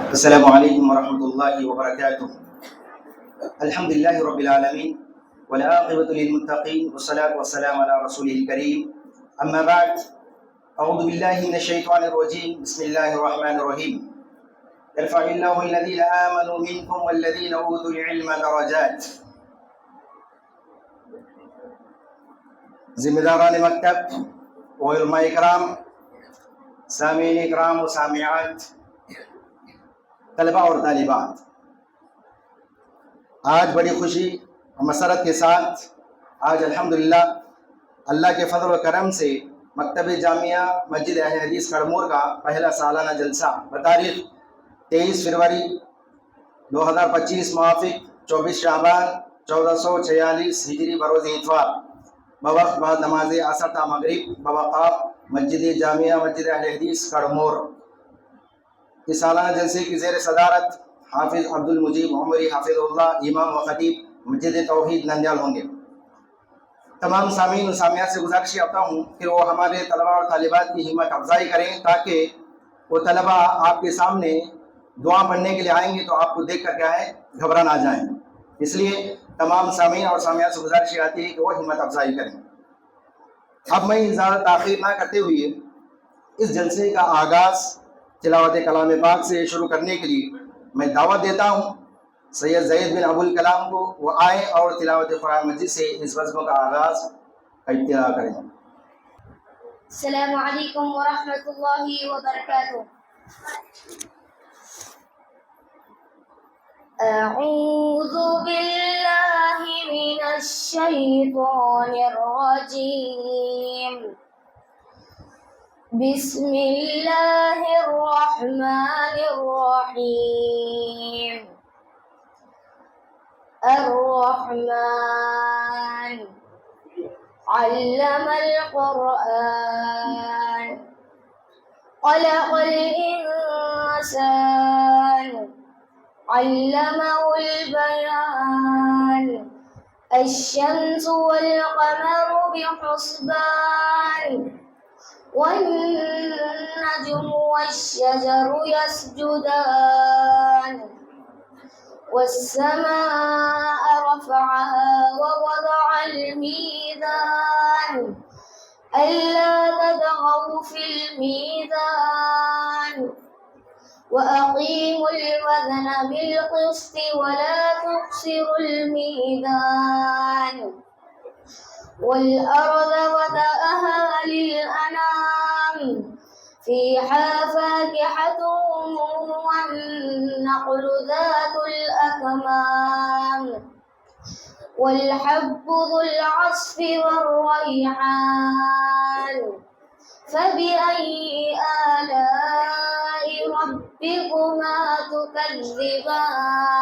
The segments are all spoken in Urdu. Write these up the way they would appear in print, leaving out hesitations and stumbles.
السلام علیکم ورحمۃ اللہ وبرکاتہ۔ الحمد للہ رب العالمین والعاقبۃ للمتقین والصلاۃ والسلام علی رسول الکریم، اما بعد، اعوذ باللہ من الشیطان الرجیم، بسم اللہ الرحمن الرحیم۔ یرفع اللہ الذین آمنوا منکم والذین اوتوا العلم درجات۔ ذمہ داران مکتب، علماء کرام، سامعین اکرام و سامعات، طلباء اور طالبات، آج بڑی خوشی اور مسرت کے ساتھ آج الحمدللہ اللہ کے فضل و کرم سے مکتب جامعہ مسجد اہل حدیث کڑمور کا پہلا سالانہ جلسہ بتاریخ 23 فروری 2025 موافق 24 شعبان 1446 ہجری بروز اتوار بوقت بعد نماز عصر تا مغرب بوقاف مسجد جامعہ مسجد اہل حدیث کڑمور۔ اس سالانہ جلسے کی زیر صدارت حافظ عبد المجیب عمری حافظ اللہ، امام و خطیب مسجد توحید نندیال ہوں گے۔ تمام سامعین و سامعات سے گزارش کرتا ہوں کہ وہ ہمارے طلباء اور طالبات کی ہمت افزائی کریں تاکہ وہ طلباء آپ کے سامنے دعا پڑھنے کے لیے آئیں گے تو آپ کو دیکھ کر کیا ہے گھبرا نہ جائیں۔ اس لیے تمام سامعین اور سامعات سے گزارش آتی ہے کہ وہ ہمت افزائی کریں۔ اب میں زیادہ تاخیر نہ کرتے ہوئے اس جلسے کا آغاز تلاوت کلام پاک سے شروع کرنے کے لیے میں دعوت دیتا ہوں سید زید بن ابو الکلام کو، وہ آئیں اور تلاوت قرآن مجید سے اس وظیفے کا آغاز ابتدا کریں۔ السلام علیکم ورحمۃ اللہ وبرکاتہ۔ اعوذ باللہ من الشیطان الرجیم، بسم اللہ الرحمن الرحیم۔ الرحمن علم القرآن، خلق الإنسان، علمه البيان، الشمس والقمر بحسبان، والنجم والشجر يسجدان، والسماء رفعها ووضع الميزان، ألا تطغوا في الميزان، وأقيموا الوزن بالقسط ولا تخسروا الميزان، والأرض وضعها للأنام، فيها فاكهة والنخل ذات الأكمام، والحب ذو العصف والريحان، فبأي آلاء ربكما تكذبان۔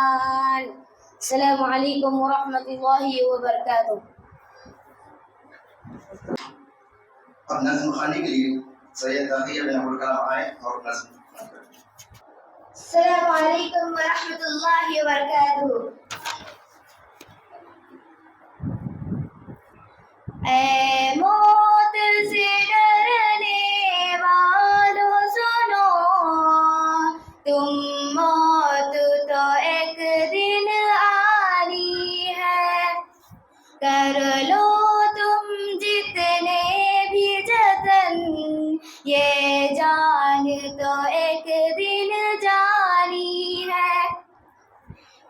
السلام علیکم ورحمۃ اللہ وبرکاتہ۔ اب نظم خانے کے لیے سید عطیہ بن ابو الکلام آئیں اور نظم۔ السلام علیکم ورحمۃ اللہ وبرکاتہ۔ اے موت سے ڈرنے والوں سنو، تم موت تو ایک دن آنی ہے، کر لو تم جتنے بھی جتن، یہ جان تو ایک دن جانی ہے،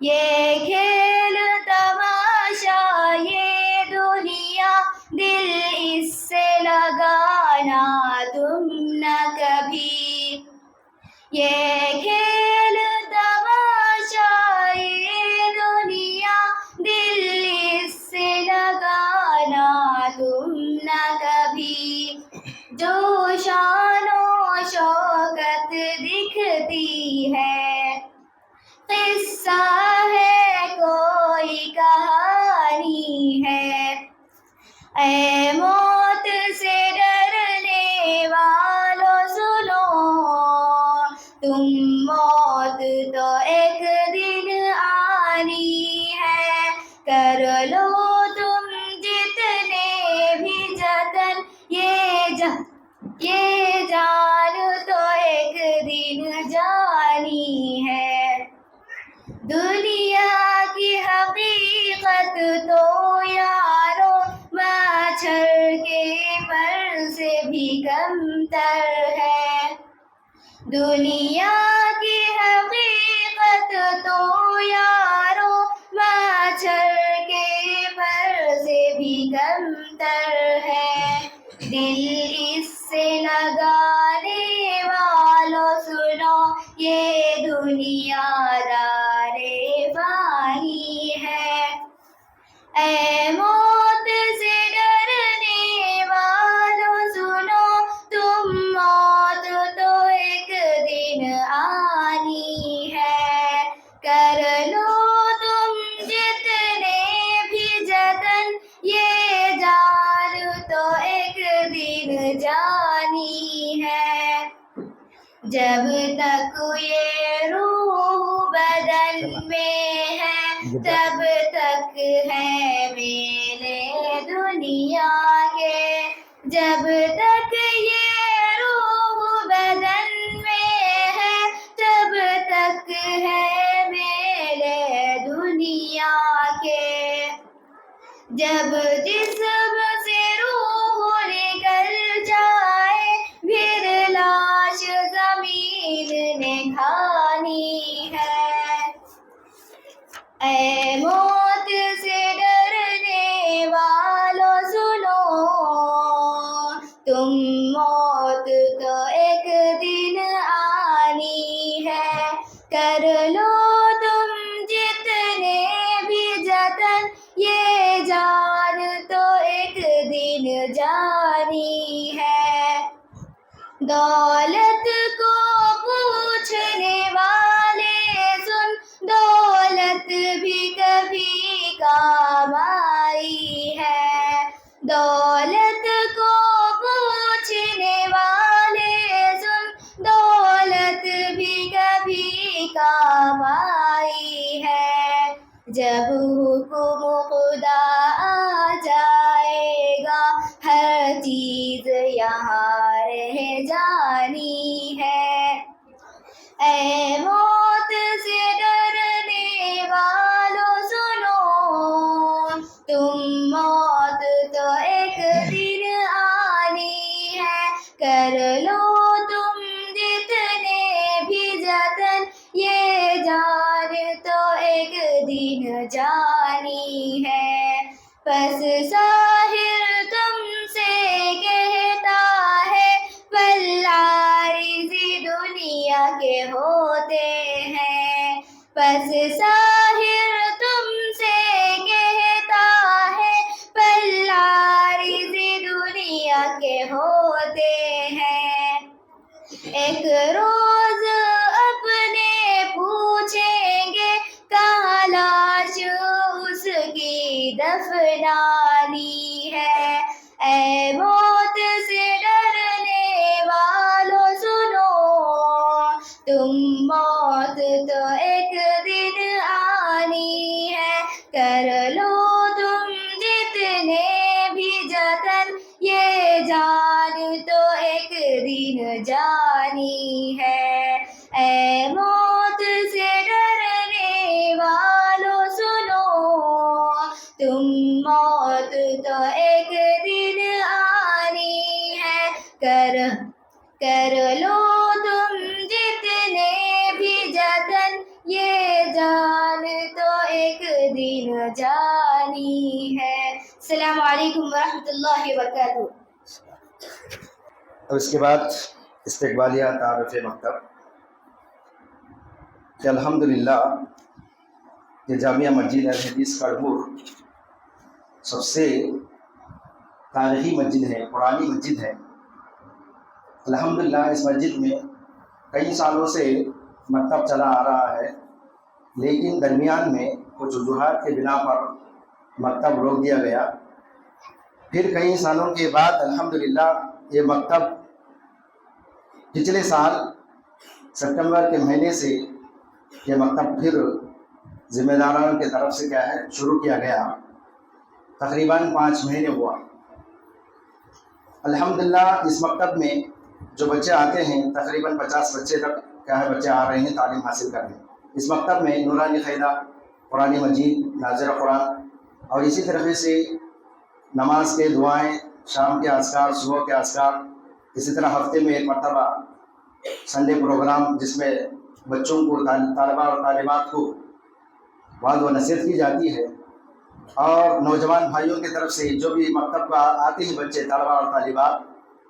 یہ کھیل تماشا یہ دنیا، دل اس سے لگانا تم نہ کبھی، یہ کھیل تماشا یہ دنیا، دل اس سے لگانا تم نہ کبھی، جو شان و شوکت دکھتی ہے، قصہ ہے کوئی کہانی ہے، اے موت سے ڈرنے والوں سنو، تم موت تو ایک دن آنی ہے، کر لو تم جتنے بھی جتن، یہ جان تو ایک دن جانی ہے۔ تو یارو مچھر کے پر سے بھی کمتر ہے، دنیا کی حقیقت تو یارو مچھر کے پر سے بھی کمتر ہے، دل اس سے لگانے والوں سنو یہ دنیا دار فانی ہے، اے موت سے ڈرنے والوں سنو تم موت تو ایک دن آنی ہے، کر لو تم جتنے بھی جتن یہ جان تو ایک دن جانی ہے، جب تک یہ روح بدن میں ہے تب تک ہے میلے دنیا کے، جب تک یہ روح بدن میں ہے تب تک ہے میلے دنیا کے، جب جسم سے روح نکل جائے پھر لاش زمین نے کھانی ہے، اے موت سے ڈرنے والوں سنو تم موت تو ایک دن آنی ہے، کر لو تم جتنے بھی جتن یہ جان تو ایک دن جانی ہے، دولت کو پوچھنے والے سن دولت بھی کبھی کام آئی ہے، دولت کو پوچھنے والے سن دولت بھی کبھی کام آئی ہے، جب حکم خدا آ جائے گا ہر چیز یہاں رہ جانی ہے، اے موت سے ڈرنے والوں سنو تم موت تو ایک دن آنی ہے، کر لو تم جتنے بھی جتن یہ جان تو ایک دن جانی ہے، پس ظاہر تم سے کہتا ہے پل عارضی دنیا کے ہوتے ہیں، پس ظاہر تم سے کہتا ہے پل عارضی دنیا کے ہوتے ہیں، ایک روز اپنے پوچھیں گے کہاں لاش اس کی دفنانی ہے، اے موت سے ڈرنے والوں سنو تم موت تو ایک دن آنی ہے، کر لو تم جتنے بھی جتن یہ جان تو ایک دن جانی ہے، اے موت سے ڈرنے والوں سنو تم موت تو ایک دن آنی ہے، کر لو تم جتنے بھی جتن یہ جان تو ایک دن جانی ہے۔ السلام علیکم ورحمۃ اللہ وبرکاتہ۔ اب اس کے بعد استقبالیہ تعارف مکتب کہ الحمدللہ یہ جامعہ مسجد اہل حدیث کڑمور سب سے تاریخی مسجد ہے، پرانی مسجد ہے۔ الحمدللہ اس مسجد میں کئی سالوں سے مکتب چلا آ رہا ہے، لیکن درمیان میں کچھ وجوہات کے بنا پر مکتب روک دیا گیا۔ پھر کئی سالوں کے بعد الحمدللہ یہ مکتب پچھلے سال سپٹمبر کے مہینے سے یہ مکتب پھر ذمہ داران کی طرف سے شروع کیا گیا، تقریباً 5 مہینے ہوا۔ الحمدللہ اس مکتب میں جو بچے آتے ہیں تقریباً 50 بچے تک بچے آ رہے ہیں تعلیم حاصل کرنے۔ اس مکتب میں نورانی قاعدہ، قرآن مجید، ناظر قرآن اور اسی طریقے سے نماز کے دعائیں، شام کے اذکار، صبح کے اذکار، اسی طرح ہفتے میں ایک مرتبہ سنڈے پروگرام جس میں بچوں کو، طالبہ اور طالبات کو وعظ و نصیحت کی جاتی ہے، اور نوجوان بھائیوں کی طرف سے جو بھی مکتب کا آتے ہیں بچے، طلبہ اور طالبات،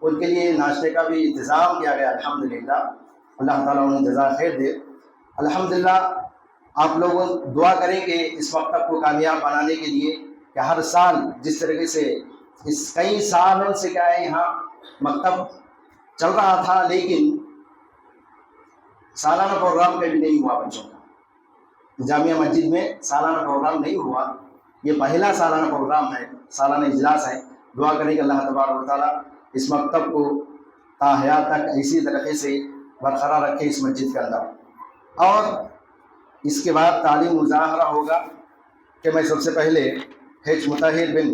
ان کے لیے ناشتے کا بھی انتظام کیا گیا الحمدللہ۔ اللہ تعالیٰ انہیں جزائے خیر دے۔ الحمدللہ آپ لوگ دعا کریں کہ اس مکتب کو کامیاب بنانے کے لیے، کہ ہر سال جس طریقے سے اس کئی سالوں سے کیا ہے یہاں مکتب چل رہا تھا، لیکن سالانہ پروگرام کبھی نہیں ہوا بچوں کا، جامعہ مسجد میں سالانہ پروگرام نہیں ہوا، یہ پہلا سالانہ پروگرام ہے، سالانہ اجلاس ہے۔ دعا کریں کہ اللہ تبارک و تعالیٰ اس مکتب کو تا حیات تک اسی طریقے سے برقرار رکھے اس مسجد کے اندر۔ اور اس کے بعد تعلیم مظاہرہ ہوگا، کہ میں سب سے پہلے ہیچ مطہر بن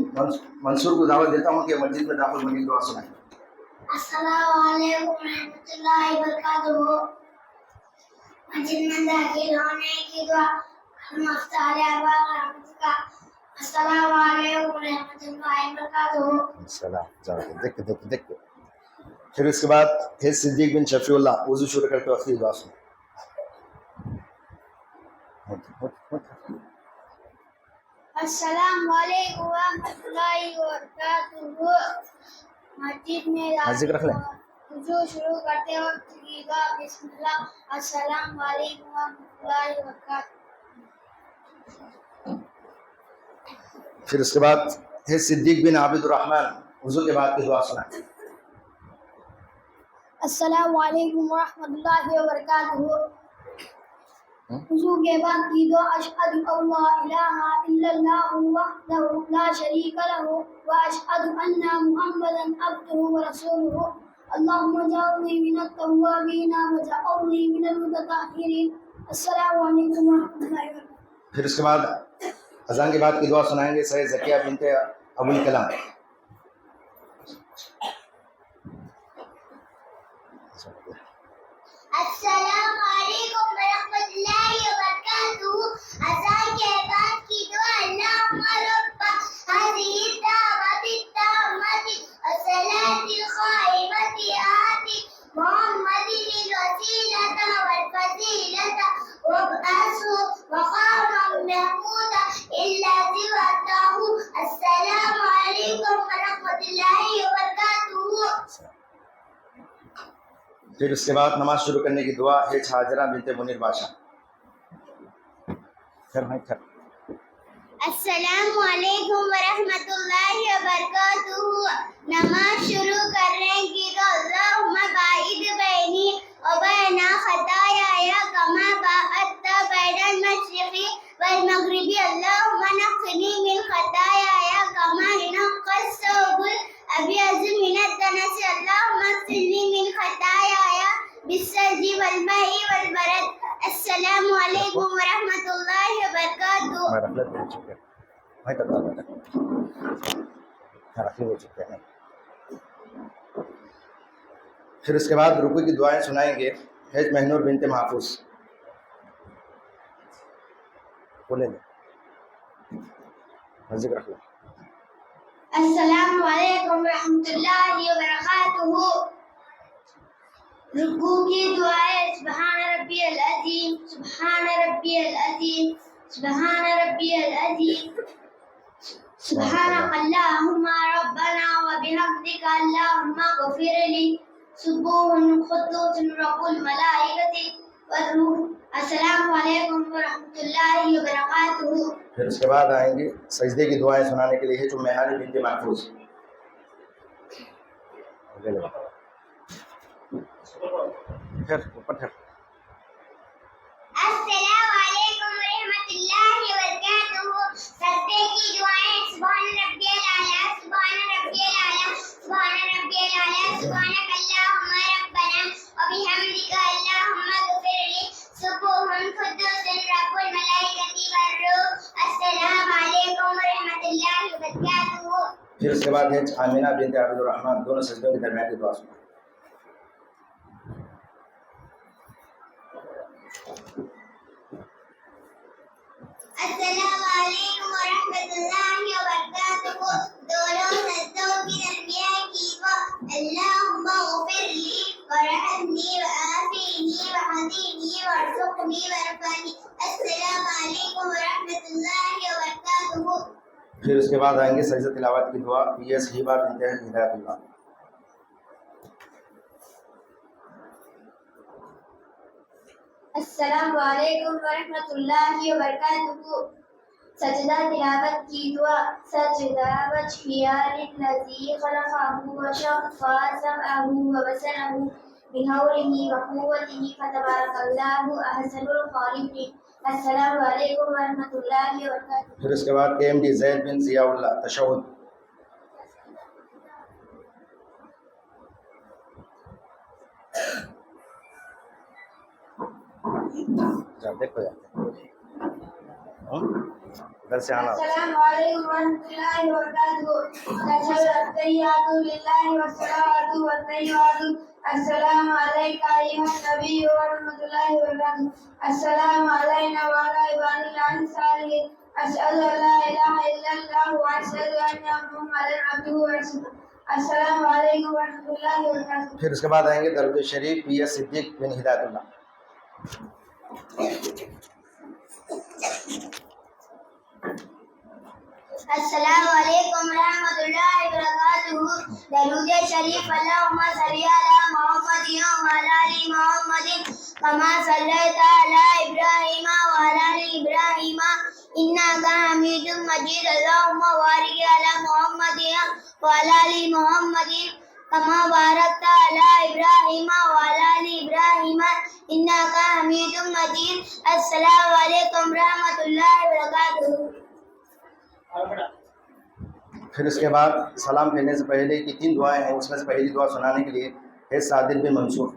منصور کو دعوت دیتا ہوں کہ مسجد میں داخل ہونے کی دعا سنائیں۔ السلام علیکم ورحمۃ اللہ وبرکاتہ۔ مسجد میں داخل ہونے کی دعا، السلام علیکم ورحمۃ اللہ وبرکاتہ۔ السلام، دیکھ پھر اس کے بعد ہیچ صدیق بن شفیع اللہ، وضو شروع کرتے وقت کی دعا سنائیں۔ السلام علیکم ورحمۃ اللہ وبرکاتہ۔ مسجد میں ذکر رکھ لیں۔ وضو شروع کرتے وقت کی دعا، بسم اللہ، السلام علیکم ورحمۃ اللہ وبرکاتہ۔ پھر اس کے بعد ہیچ صدیق بن عابد الرحمن، وضو کے بعد کی دعا سنائیں۔ السلام علیکم ورحمۃ اللہ وبرکاتہ۔ وضو کے بعد کی دعا، اشہد ان لا الہ الا اللہ وحدہ لا شریک لہ واشہد ان محمدا عبدہ ورسولہ، اللہم اجعلنی من التوابین واجعلنی من المتطہرین۔ السلام علیکم ورحمۃ اللہ وبرکاتہ۔ پھر اس کے بعد اذان کے بعد کی دعا سنائیں گے سید زکیہ بنت ابو الکلام۔ السلام علیکم ورحمۃ اللہ وبرکاتہ۔ اذان کے بعد کی دعا، اللہم رب هذه الدعوة التامة والصلاة القائمة آت محمد الوسيلة والفضيلة وابعثه مقاما محمودا الذي وعدته۔ السلام علیکم ورحمۃ اللہ وبرکاتہ۔ پھر اس کے بعد نماز شروع کرنے کی دعا ہے حاجرہ بنت منیر بادشاہ۔ السلام علیکم ورحمۃ اللہ وبرکاتہ۔ نماز شروع کرنے کی دعا، اللہم باعد بینی وبین خطایایا کما باعدت بین المشرق والمغرب، اللہم نقنی من خطایایا کما ینقی الثوب الابیض من الدنس، اللہم اغسلنی من خطایایا بالثلج والماء والبرد۔ السلام علیکم ورحمۃ اللہ وبرکاتہ۔ پھر اس کے بعد رکوع کی دعائیں سنائیں گے حیج مہنور بنت محفوظ۔ بولیں گے ذکر رکھ لیں۔ السلام علیکم ورحمۃ اللہ وبرکاتہ۔ رکوع کی دعائیں، سبحان ربی العظیم، سبحان ربی العظیم، سبحان ربی العظیم، سبحانک اللہم ربنا وبحمدک اللہم اغفر لی، سبوح قدوس رب الملائکۃ والروح۔ السلام علیکم ورحمۃ اللہ وبرکاتہ۔ پھر اس کے بعد آئیں گے سجدے کی دعائیں سنانے کے لیے ہے جو مہانی بنت محفوظ۔ پھر اوپر پھر السلام علیکم ورحمۃ اللہ وبرکاتہ۔ سجدے کی دعائیں، سبحان ربی الاعلیٰ، سبحان ربی الاعلیٰ، سبحان ربی الاعلیٰ، سبحانک اللہم ربنا وبحمدک اللہم اغفر لی، سبوح قدوس رب الملائکۃ والروح۔ السلام علیکم ورحمۃ اللہ وبرکاتہ۔ پھر اس کے بعد ہے آمینہ بنت عبد الرحمن، دونوں سجدوں کے درمیان کی دعا سنائیں۔ السلام علیکم ورحمۃ ورحمۃ اللہ وبرکاتہ. دونوں سجدوں کی درمیان کی دعا اللہم اغفر لی وارحمنی وعافینی وہدینی وارزقنی وارفعنی. السلام علیکم ورحمۃ اللہ وبرکاتہ. پھر اس کے بعد آئیں گے سجدہ تلاوت کی دعا. یہ صحیح بات بنت ہدایت اللہ. السلام علیکم ورحمۃ اللہ وبرکاتہ. سجدہ تلاوت کی دعا. سجدہ وجهه للذی خلقه وشق سمعه وبصره بحوله وقوته فتبارک اللہ احسن الخالقین. السلام علیکم ورحمۃ اللہ وبرکاتہ. پھر اس کے بعد KMD زید بن ضیاء اللہ تشہد. دیکھو ادھر سے آنا. السلام علیکم ورحمۃ اللہ وبرکاتہ. تشہد التحیات للہ والصلوات والطیبات. السلام علیک ایھا النبی ورحمۃ اللہ وبرکاتہ. السلام علینا وعلی عباد اللہ الصالحین. اشہد ان لا الہ الا اللہ واشہد ان محمدا عبدہ ورسولہ. السلام علیکم ورحمۃ اللہ وبرکاتہ. پھر اس کے بعد آئیں گے درود شریف PS صدیق بن ہدایت اللہ. السلام علیکم ورحمۃ اللہ وبرکاتہ. درود شریف. اللہم صلی علی محمد وعلی آل محمد کما صلیت علی ابراہیم وعلی آل ابراہیم انک حمید مجید. اللہم بارک علی محمد وعلی آل محمد کما بارکت علی ابراہیم وعلی آل ابراہیم انک حمید مجید. السلام علیکم ورحمۃ اللہ وبرکاتہ. پھر اس کے بعد سلام پھیرنے سے پہلے کی 3 دعائیں ہیں. اس میں سے پہلی دعا سنانے کے لیے ہے صادق بن منصور.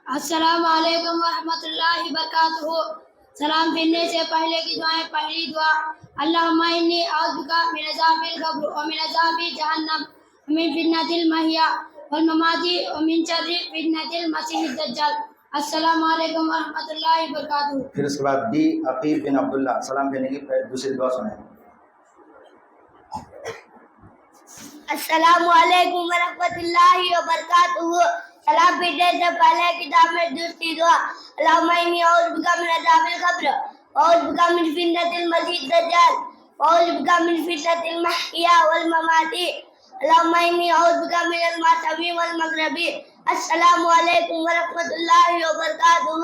السلام علیکم ورحمۃ اللہ وبرکاتہ. سلام پھرنے سے پہلے کی دعائیں. پہلی دعا اللہم انی اعوذ بک من عذاب القبر ومن عذاب جہنم ومن فتنۃ المحیا والممات ومن شر فتنۃ المسیح الدجال. السلام علیکم ورحمۃ اللہ وبرکاتہ. پھر اس کے بعد D عقیل بن عبداللہ سلام پھیرنے کی دوسری دعا سنائیں. السلام علیکم ورحمۃ اللہ وبرکاتہ. سلام پھرنے سے پہلے کتاب میں دوسری دعا اللہم انی اعوذ بک من عذاب القبر واعوذ بک من فتنۃ المسیح الدجال واعوذ بک من فتنۃ المحیا والممات اللہم انی اعوذ بک من المعصم والمغرب. السلام علیکم ورحمۃ اللہ وبرکاتہ.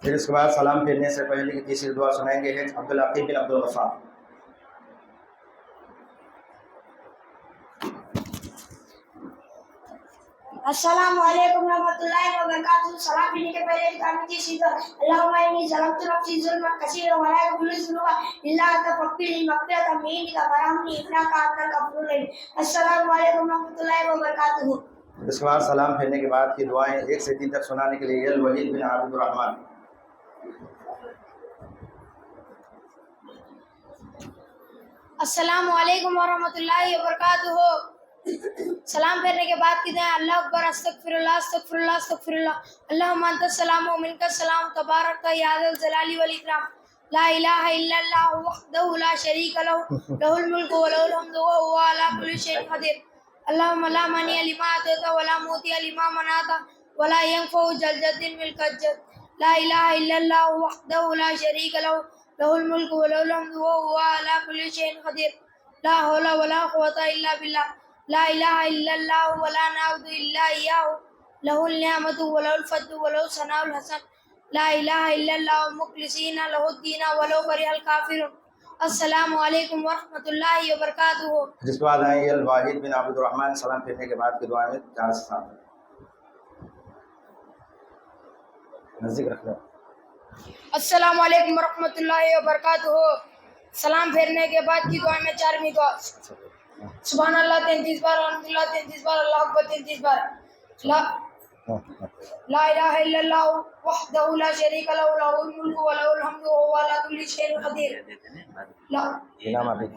پھر اس کے بعد سلام پھیرنے سے پہلے کی تیسری دعا سنائیں گے ہے عبدالعقیل بن عبدالغفار. السلام علیکم ورحمۃ اللہ وبرکاتہ. سلام پھرنے کے پہلے کتاب میں تیسری دعا اللہم انی ظلمت نفسی ظلما کثیرا ولا یغفر الذنوب الا انت فاغفر لی مغفرۃ من عندک وارحمنی انک انت الغفور الرحیم. السلام علیکم ورحمۃ اللہ وبرکاتہ. اس کے بعد سلام پھیرنے کے بعد کی دعائیں 1 سے 3 تک سنانے کے لیے الولید بن عابد الرحمن. السلام علیکم ورحمۃ اللہ وبرکاتہ. سلام پھیرنے کے بعد کی دعائیں اللہ اکبر استغفر اللہ استغفر اللہ استغفر اللہ. اللہم انت السلام ومنک السلام تبارک یا ذا الجلال والاکرام. لا الہ الا اللہ وحدہ لا شریک لہ لہ الملک ولہ الحمد وہو علی کل شیء قدیر. اللہم لا مانع لما اعطیت ولا معطی لما منعت ولا ينفع ذا الجد منک الجد. لا الہ الا اللہ وحدہ لا شریک لہ لہ الملک ولہ الحمد وہو علی کل شیء قدیر. لا حول ولا قوة الا باللہ. لا الہ الا اللہ ولا نعبد الا ایاہ لہ النعمت ولہ الفضل ولہ الثناء الحسن. لا الہ الا اللہ مخلصین لہ الدین ولو کرہ الکافرون. السلام علیکم ورحمۃ اللہ وبرکاتہ. جس کے بعد آئیں گے الواحد بن عبد الرحمن سلام پھیرنے کے بعد کی دعائیں میں 4 سے 7 نزدیک رکھ لیں. السلام علیکم ورحمۃ اللہ وبرکاتہ. سلام پھیرنے کے بعد کی دعا میں 4ویں دعا سبحان اللہ 33 بار الحمدللہ 33 بار اللہ اکبر 33 بار. لا الہ الا اللہ وحدہ لا شریک لہ لہ الملک ولہ الحمد وہو علی کل شیء قدیر. انعام عبید.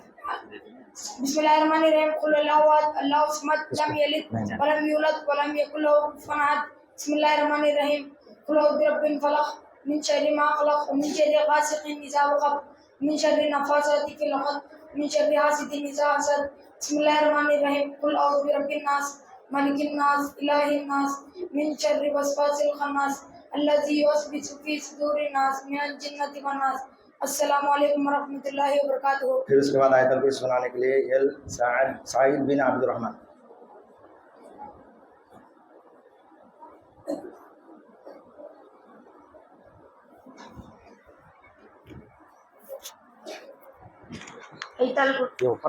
بسم اللہ الرحمن الرحیم. قل اللہ احد اللہ الصمد لم یلد ولم یولد ولم یکن لہ کفوا احد. بسم اللہ الرحمن الرحیم. قل اعوذ برب الفلق من شر ما خلق ومن شر غاسق إذا وقب من شر النفاثات في العقد من شر حاسد إذا حسد بسم الله الرحمن الرحيم قل أعوذ برب الناس ملك الناس إله الناس من شر وسواس الخناس الذي يوسوس في صدور الناس من الجنة والناس السلام علیکم ورحمۃ اللہ وبرکاتہ. پھر اس کے بعد آیت الکرسی سنانے کے لیے سعید بن عبد الرحمن.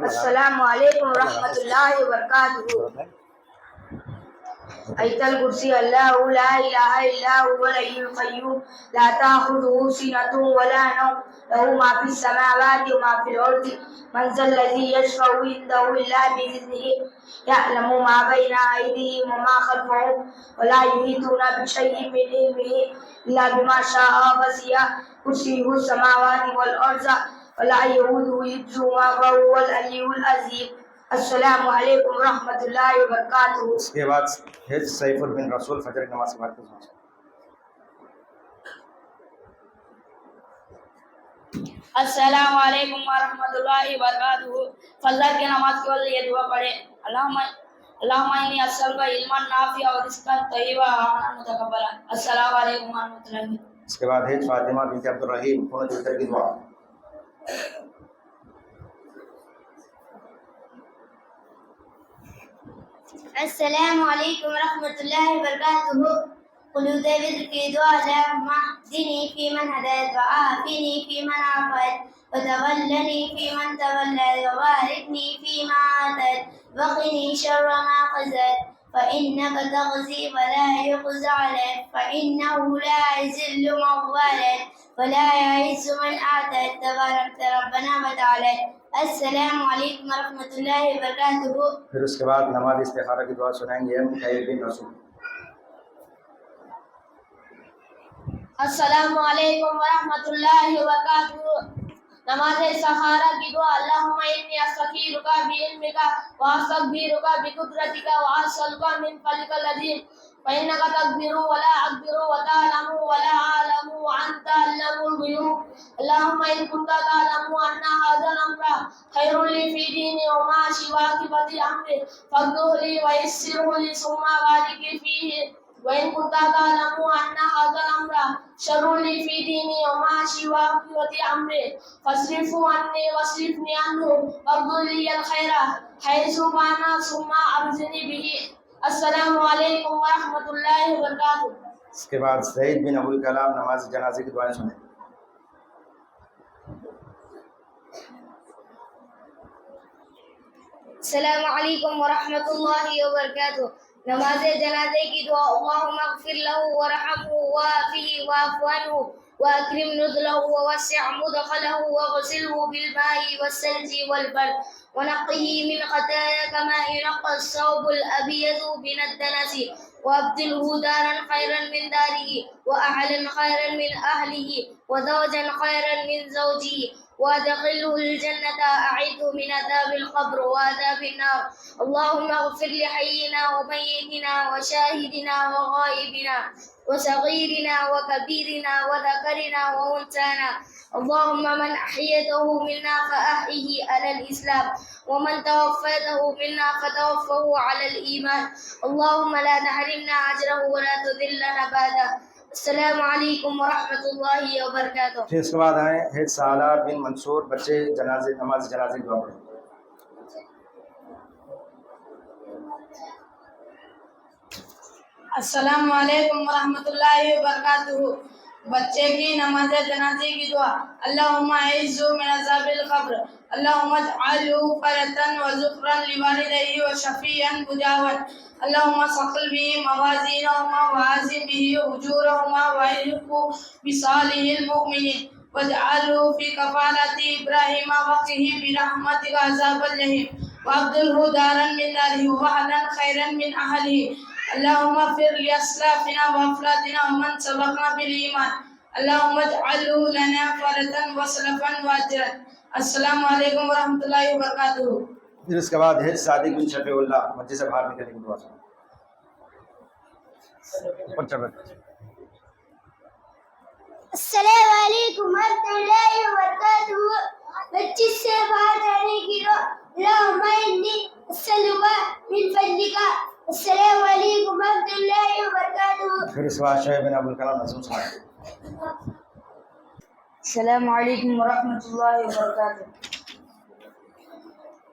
السلام علیکم ورحمۃ اللہ وبرکاتہ. آیت الکرسی اللہ لا الہ الا هو الحی القیوم لا تأخذه سنة ولا نوم له ما في السماوات وما في الأرض من ذا الذي يشفع عنده إلا بإذنه يعلم ما بين أيديهم وما خلفهم ولا يحيطون بشيء من علمه إلا بما شاء وسع كرسيه السماوات والأرض ولا يؤوده حفظهما وهو العلي العظيم. السلام علیکم ورحمۃ اللہ وبرکاتہ. اس کے بعد حفظ سیف بن رسول فجر کی نماز کے بعد السلام علیکم ورحمۃ اللہ وبرکاتہ. فجر کی نماز کے بعد یہ دعا پڑھے اللہم انی اسألک علما نافعا ورزقا طیبا وعملا متقبلا. السلام علیکم ورحمۃ اللہ. اس کے بعد حفظ فاطمہ بنت عبد الرحیم قنوت وتر کی دعا. السلام علیکم ورحمۃ اللہ وبرکاتہ. قنوت وتر کی دعا. اللہم اهدنی فیمن ہدیت وعافنی فیمن عافیت وتولنی فیمن تولیت وبارک فیما اعطیت وقنی شر ما قضیت فإنك تقضي ولا يقضى عليك فإنه لا يذل من واليت ولا يعز من عاديت تباركت ربنا وتعالى. السلام علیکم ورحمۃ اللہ وبرکاتہ. پھر اس کے بعد نماز استخارہ کی دعا سنائیں گے مکائل بن رسول. السلام علیکم ورحمۃ اللہ وبرکاتہ. نماز استخارہ کی دعا. اللہم انی استخیرک بعلمک واستقدرک بقدرتک واسألک من فضلک العظیم فإنك تقدر ولا أقدر وتعلم ولا أعلم وأنت علام الغيوب. اللهم إن كنت تعلم أن هذا الأمر خير لي في ديني ومعاشي وعاقبة أمري فاقدره لي ويسره لي ثم بارك لي فيه. وإن كنت تعلم أن هذا الأمر شر لي في ديني ومعاشي وعاقبة أمري فاصرفه عني واصرفني عنه واقدر لي الخير حيث كان ثم أرزقني به. السلام علیکم ورحمۃ اللہ وبرکاتہ. اس کے بعد سعید بن ابو کلام نماز جنازے کی دعائیں سنیں. السلام علیکم ورحمۃ اللہ وبرکاتہ. نماز جنازے کی دعا. اللہم اغفر له ورحمه وعافه واعف عنه واکرم نزله ووسع مدخله وغسله بالماء والثلج والبرد ونقه من خطايا كما ينقى الثوب الأبيض من الدنس وابدله دارا خيرا من داره وأهلا خيرا من أهله وزوجا خيرا من زوجه وادخله الجنة أعيذه من عذاب القبر وعذاب النار. اللهم اغفر لحينا وميتنا وشاهدنا وغائبنا وصغيرنا وكبيرنا وذكرنا وأنثانا. اللهم من أحييته منا فأحيه على الإسلام ومن توفيته منا فتوفه على الإيمان. اللهم لا تحرمنا أجره ولا تذلنا بعده. السلام علیکم ورحمۃ اللہ وبرکاتہ. پھر اس کے بعد آئے حفظ سالار بن منصور بچے جنازے نماز جنازے کی دعا پڑھیں. السلام علیکم ورحمۃ اللہ وبرکاتہ. بچے کی نماز جنازے کی دعا. اللہم اعذہ من عذاب القبر. اللہم اجعلہ فرۃ وذکرا لوالدیہ وشفیعا مجابا. اللہم ثقل به موازینہما وعظم به اجورہما والحقہ بصالح المؤمنین واجعلہ فی کفالۃ ابراہیم وقہ برحمتک عذاب الجحیم وابدلہ دارا من دارہ واہلا خیرا من اہلہ. اللہم اغفر لأسلافنا وأفلاتنا ومن سبقنا بالإيمان. اللہم اجعلہ لنا فرۃ وسلفا واجرا. السلام علیکم ورحمۃ اللہ وبرکاتہ. پھر اس کے بعد حفظ صادق بن شفیع اللہ مسجد سے باہر نکلنے کی دعا سنیں. اوپر چڑھ بیٹھ. السلام علیکم ورحمۃ اللہ وبرکاتہ. مسجد سے باہر جانے کی اللہم انی اسألک من فضلک. السلام علیکم ورحمۃ اللہ وبرکاتہ. پھر اس کے بعد شعیب بن ابو الکلام نظم سنائیں. السلام علیکم ورحمۃ اللہ وبرکاتہ.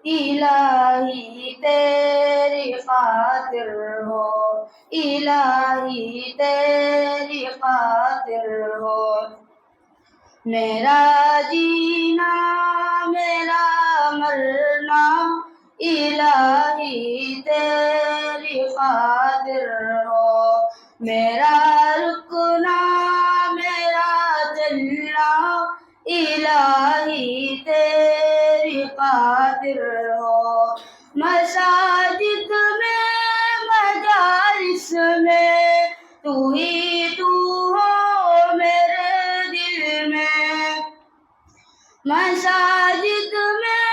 الہی تیری خاطر ہو، الہی تیری خاطر ہو، میرا جینا میرا مرنا، الہی تیری خاطر ہو، میرا رکنا میرا چلنا، الہی تیری خاطر ہو، مساجد میں مجالس میں تو ہی تو ہو میرے دل میں، مساجد میں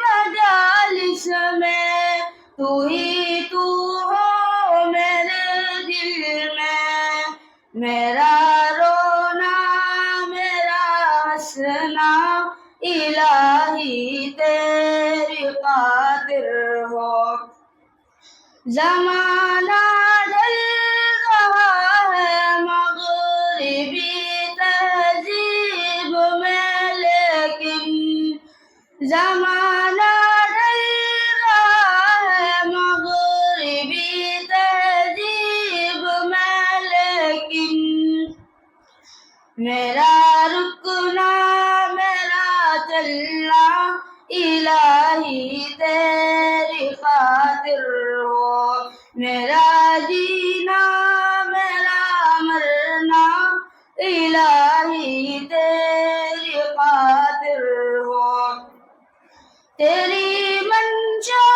مجالس میں تو ہی تو ہو میرے دل میں، میرا رونا میرا ہنسنا، الہی تیری خاطر ہو، زمانہ ڈل رہا ہے مغربی تہذیب میں، لیکن زمانہ ڈل رہا ہے مغربی تہذیب میں، لیکن میرا رکنا میرا چلنا، الہی تیری خاطر ہو، میرا جینا میرا مرنا، الہی تیری خاطر ہو، تیری منشا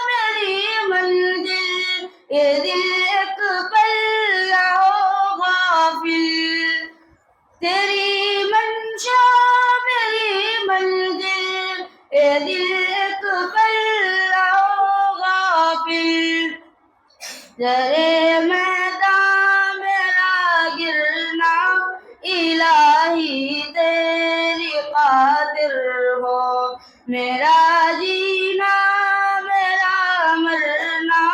میری منزل، یہ دل ایک پل نہ ہو غافل، تیری منشا میری منزل، یہ دل ایک پل نہ ہو غافل، زرے میدان میرا گرنا، الہی تیری خاطر ہو، میرا جینا میرا مرنا،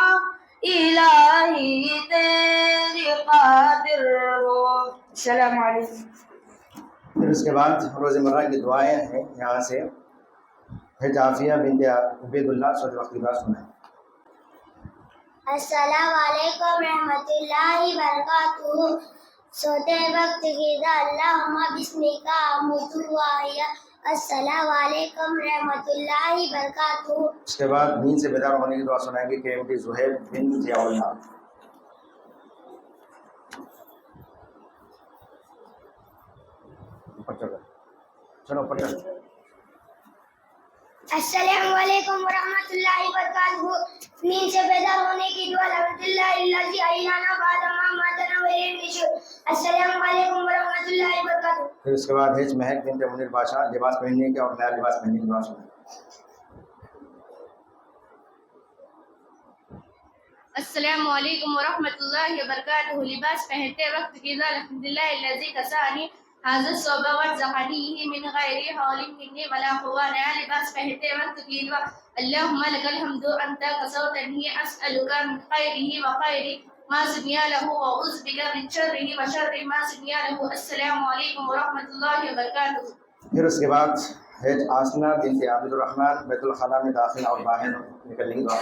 الہی تیری خاطر ہو. السلام علیکم. پھر اس کے بعد روزمرہ کی دعائیں ہیں یہاں سے. حج عافیہ بنت عبید اللہ سورۃ الوقت سنائیں. السلام علیکم رحمۃ اللہ وبرکاتہ. سوتے وقت غذا اللہم بسمک اموت واحیا. السلام علیکم رحمۃ اللہ وبرکاتہ. اس کے بعد نیند سے بیدار ہونے کی دعا سنائیں گے کہ زہیب بن ضیاء اللہ. چلو پڑھ. السلام علیکم ورحمۃ اللہ وبرکاتہ. نیند سے بیدار ہونے کی دعا الحمدللہ الذی احیانا بعد ما اماتنا والیہ النشور. السلام علیکم ورحمۃ اللہ وبرکاتہ. پھر اس کے بعد ہج مہک بنت منیر بادشاہ لباس پہننے کے اور نیا لباس پہننے کی دعا سنائیں. السلام علیکم ورحمۃ اللہ وبرکاتہ. لباس پہنتے وقت کی دعا الحمدللہ الذی کسانی هذا الثوب وارزقنیہ من غیر حول منی ولا قوة. نیا لباس پہنتے وقت کی دعا اللہم لک الحمد انت کسوتنی اسألک من خیرہ وخیر ما سنی له واعوذ بک من شرہ وشر ما سنی له. السلام علیکم ورحمۃ اللہ وبرکاتہ. پھر اس کے بعد حج آسنہ بنت عبد الرحمن بیت الخلاء میں داخل اور باہر نکلنے کی دعا.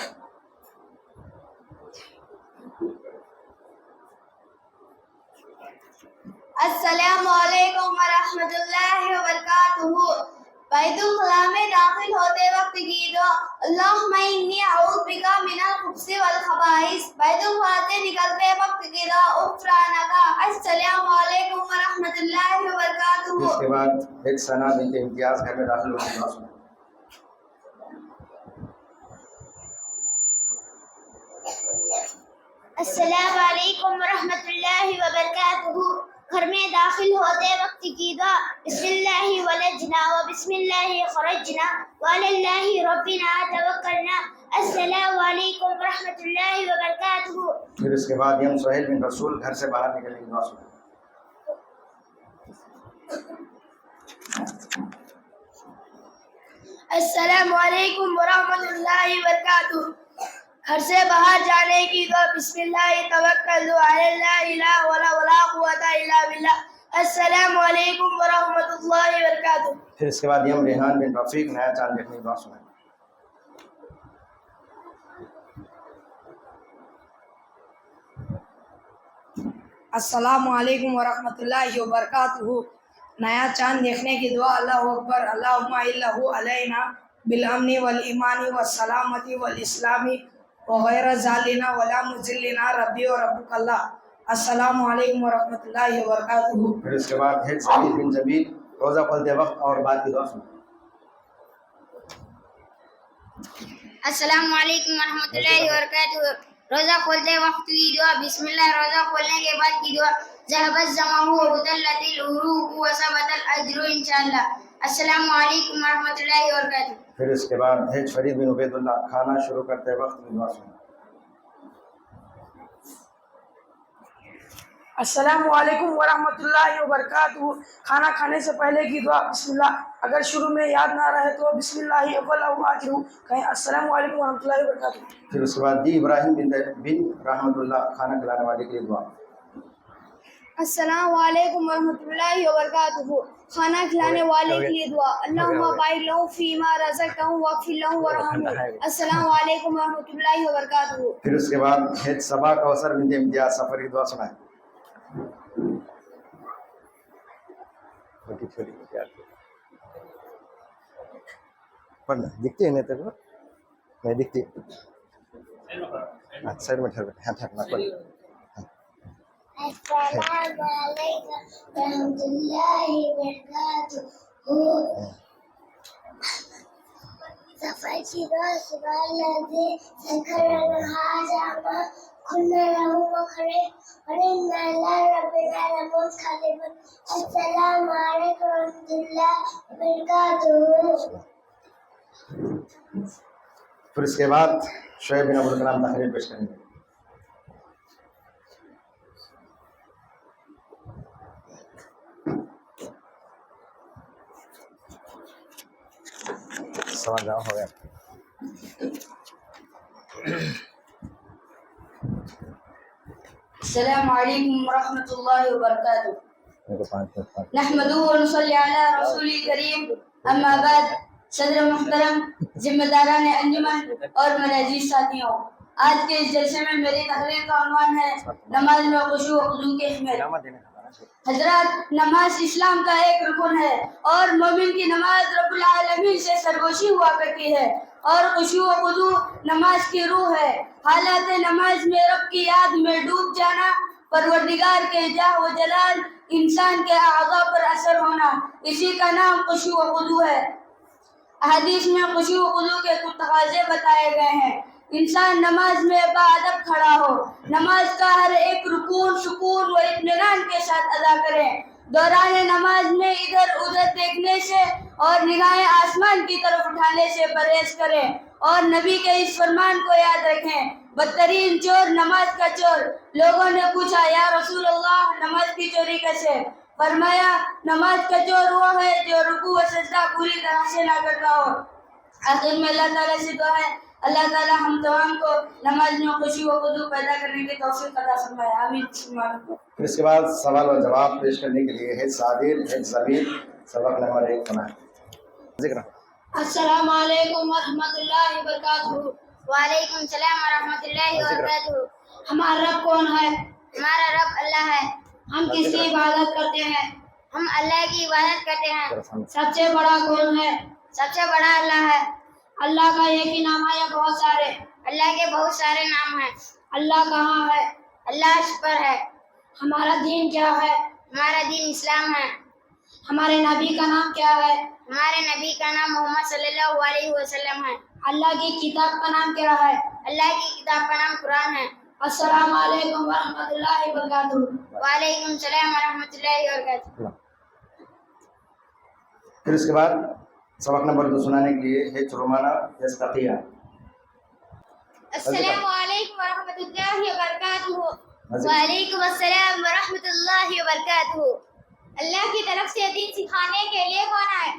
السلام علیکم ورحمۃ اللہ وبرکاتہ. بیت الخلاء میں داخل ہوتے وقت کی دعا اللہم انی اعوذ بک من الخبث والخبائث. بیت الخلاء سے نکلتے وقت کی دعا غفرانک. السلام علیکم ورحمۃ اللہ وبرکاتہ. اس کے بعد ایک ثنا بنت امتیاز گھر میں داخل ہونے کی دعا سنائیں. السلام علیکم ورحمۃ اللہ وبرکاتہ. گھر میں داخل ہوتے وقت کی دعا بسم اللہ ولجنا وبسم اللہ خرجنا وعلی اللہ ربنا توکلنا. السلام علیکم ورحمۃ اللہ وبرکاتہ. پھر اس کے بعد یم سہیل بن رسول گھر سے باہر نکلنے کی دعا سنائیں. السلام علیکم ورحمۃ اللہ وبرکاتہ. گھر سے باہر جانے کی دعا. بسم اللہ توکلت علی اللہ لا حول ولا قوت الا باللہ. السلام علیکم ورحمۃ اللہ وبرکاتہ. پھر اس کے بعد یم ریحان بن رفیق نیا چاند دیکھنے کی دعا سنائیں. السلام علیکم ورحمۃ اللہ وبرکاتہ. نیا چاند دیکھنے کی دعا. اللہ اکبر. اللہم اہلہ علینا بالامن والایمان والسلامتی والاسلامی وغیر ذالنا ولا مذلنا ربی و ربک اللہ. السلام علیکم ورحمۃ اللہ وبرکاتہ. پھر اس کے بعد حج سعید بن جبیل روزہ کھولتے وقت اور بعد کی دعا سنائیں. السلام علیکم ورحمۃ اللہ وبرکاتہ. روزہ کھولتے وقت کی دعا. بسم اللہ. روزہ کھولنے کے بعد کی دعا. ذهب الظمأ وابتلت العروق وثبت الاجر انشاءاللہ. السلام علیکم ورحمۃ اللہ وبرکاتہ. پھر اس کے بعد حج فرید بن عبید اللہ کھانا شروع کرتے وقت کی دعا سنائیں. السلام علیکم ورحمۃ اللہ وبرکاتہ. کھانا کھانے سے پہلے کی دعا. بسم اللہ. اگر شروع میں یاد نہ رہے تو بسم اللہ اول او آخر کہیں. السلام علیکم ورحمۃ اللہ وبرکاتہ. پھر اس کے بعد دی ابراہیم بن رحمۃ اللہ کھانا کھلانے والے کے لیے دعا. السلام علیکم ورحمۃ اللہ وبرکاتہ. کھانا کھلانے والے کے لیے دعا. اللہم بارک لہم فیما رزقتہم واغفر لہم وارحمہم. السلام علیکم ورحمۃ اللہ وبرکاتہ. پھر اس کے بعد حج صبا کوثر بنت امتیاز سفر کی دعا سنائیں. پڑھنا دکھتی ہے نہیں تیرے کو؟ نہیں دکھتی. سائڈ میں ٹھہر ہاں ٹھہرنا پڑھنا. السلام علیکم ورحمۃ اللہ وبرکاتہ. سفر کی دعا. سبحان الذی سخر لنا هذا ما كنا له مقرنين وإنا إلى ربنا لمنقلبون. السلام علیکم ورحمۃ اللہ وبرکاتہ. پھر اس کے بعد شعیب بن عبدالکلام تقریر پیش کریں گے. سمجھ جاؤ ہو گیا. السلام علیکم ورحمۃ اللہ وبرکاتہ. نحمدہ ونصلی علی رسول کریم. اما بعد. صدر محترم, ذمہ داران انجمن اور میرے عزیز ساتھیوں, آج کے اس جلسے میں میری تقریر کا عنوان ہے نماز میں خشوع و خضوع کی اہمیت. حضرات, نماز اسلام کا ایک رکن ہے اور مومن کی نماز رب العالمین سے سرگوشی ہوا کرتی ہے اور خشوع و خضوع نماز کی روح ہے. حالات نماز میں رب کی یاد میں ڈوب جانا, پروردگار کے جاہ و جلال انسان کے اعضاء پر اثر ہونا, اسی کا نام خشوع و خضوع ہے. احادیث میں خشوع و خضوع کے کچھ تقاضے بتائے گئے ہیں. انسان نماز میں باادب کھڑا ہو, نماز کا ہر ایک رکوع سکون و اطمینان کے ساتھ ادا کرے. دوران نماز میں ادھر ادھر دیکھنے سے اور نگاہیں آسمان کی طرف اٹھانے سے پرہیز کریں اور نبی کے اس فرمان کو یاد رکھیں, بدترین چور نماز کا چور. لوگوں نے پوچھا, یا رسول اللہ نماز کی چوری کیسے؟ فرمایا, نماز کا چور وہ ہے جو رکوع و سجدہ پوری طرح سے نہ کرتا ہو. آخر میں اللہ تعالیٰ سے دعا ہے, اللہ تعالیٰ ہم تمام کو نماز میں خشوع و خضوع پیدا کرنے کی توفیق عطا فرمائے. آمین. پھر اس کے بعد سوال و جواب پیش کرنے کے لیے حج صادر حج زمین سبق نمبر 1 سنائیں. ذکر. السلام علیکم ورحمۃ اللہ وبرکاتہ. وعلیکم السلام ورحمۃ اللہ وبرکاتہ. ہمارا رب کون ہے؟ ہمارا رب اللہ ہے. ہم کس کی عبادت کرتے ہیں؟ ہم اللہ کی عبادت کرتے ہیں. سب سے بڑا کون ہے؟ سب سے بڑا اللہ ہے. اللہ کا ایک ہی نام ہے یا بہت سارے؟ اللہ کے بہت سارے نام ہیں. اللہ کہاں ہے؟ اللہ عرش پر ہے. ہمارا دین کیا ہے؟ ہمارا دین اسلام ہے. ہمارے نبی کا نام کیا ہے؟ ہمارے نبی کا نام محمد صلی اللہ علیہ وسلم ہے. اللہ کی کتاب کا نام کیا ہے؟ اللہ کی کتاب کا نام قرآن ہے. السلام علیکم ورحمۃ اللہ وبرکاتہ. وعلیکم السلام ورحمۃ اللہ وبرکاتہ. پھر اس کے بعد سبق نمبر 2 سنانے کے لیے حج رومانہ یستقیہ. السلام علیکم ورحمۃ اللہ وبرکاتہ. وعلیکم السلام ورحمۃ اللہ وبرکاتہ. اللہ کی طرف سے دین سکھانے کے لیے کون آئے؟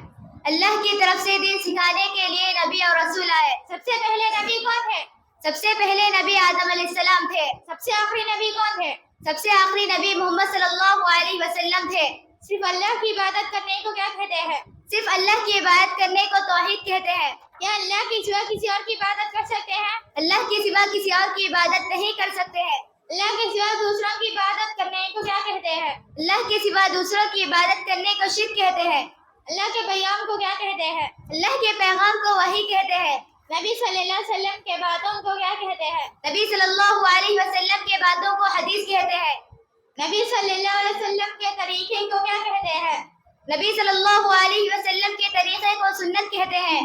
اللہ کی طرف سے دین سکھانے کے لیے نبی اور رسول آئے۔ سب سے پہلے نبی کون تھے؟ سب سے پہلے نبی آدم علیہ السلام تھے۔ سب سے آخری نبی کون تھے؟ سب سے آخری نبی محمد صلی اللہ علیہ وسلم تھے۔ صرف اللہ کی عبادت کرنے کو کیا کہتے ہیں؟ صرف اللہ کی عبادت کرنے کو توحید کہتے ہیں۔ کیا اللہ کے سوا کسی اور کی عبادت کر سکتے ہیں؟ اللہ کے سوا کسی اور کی عبادت نہیں کر سکتے ہیں۔ اللہ کے سوا دوسروں کی عبادت کرنے کو کیا کہتے ہیں؟ اللہ کے سوا دوسروں کی عبادت کرنے کو شرک کہتے ہیں۔ اللہ کے پیغام کو کیا کہتے ہیں؟ اللہ کے پیغام کو وحی کہتے ہیں۔ نبی صلی اللہ علیہ وسلم کے باتوں کو کیا کہتے ہیں؟ نبی صلی اللہ علیہ وسلم کے باتوں کو حدیث کہتے ہیں۔ نبی صلی اللہ علیہ وسلم کے طریقے کو کیا کہتے ہیں؟ نبی صلی اللہ علیہ وسلم کے طریقے کو سنت کہتے ہیں۔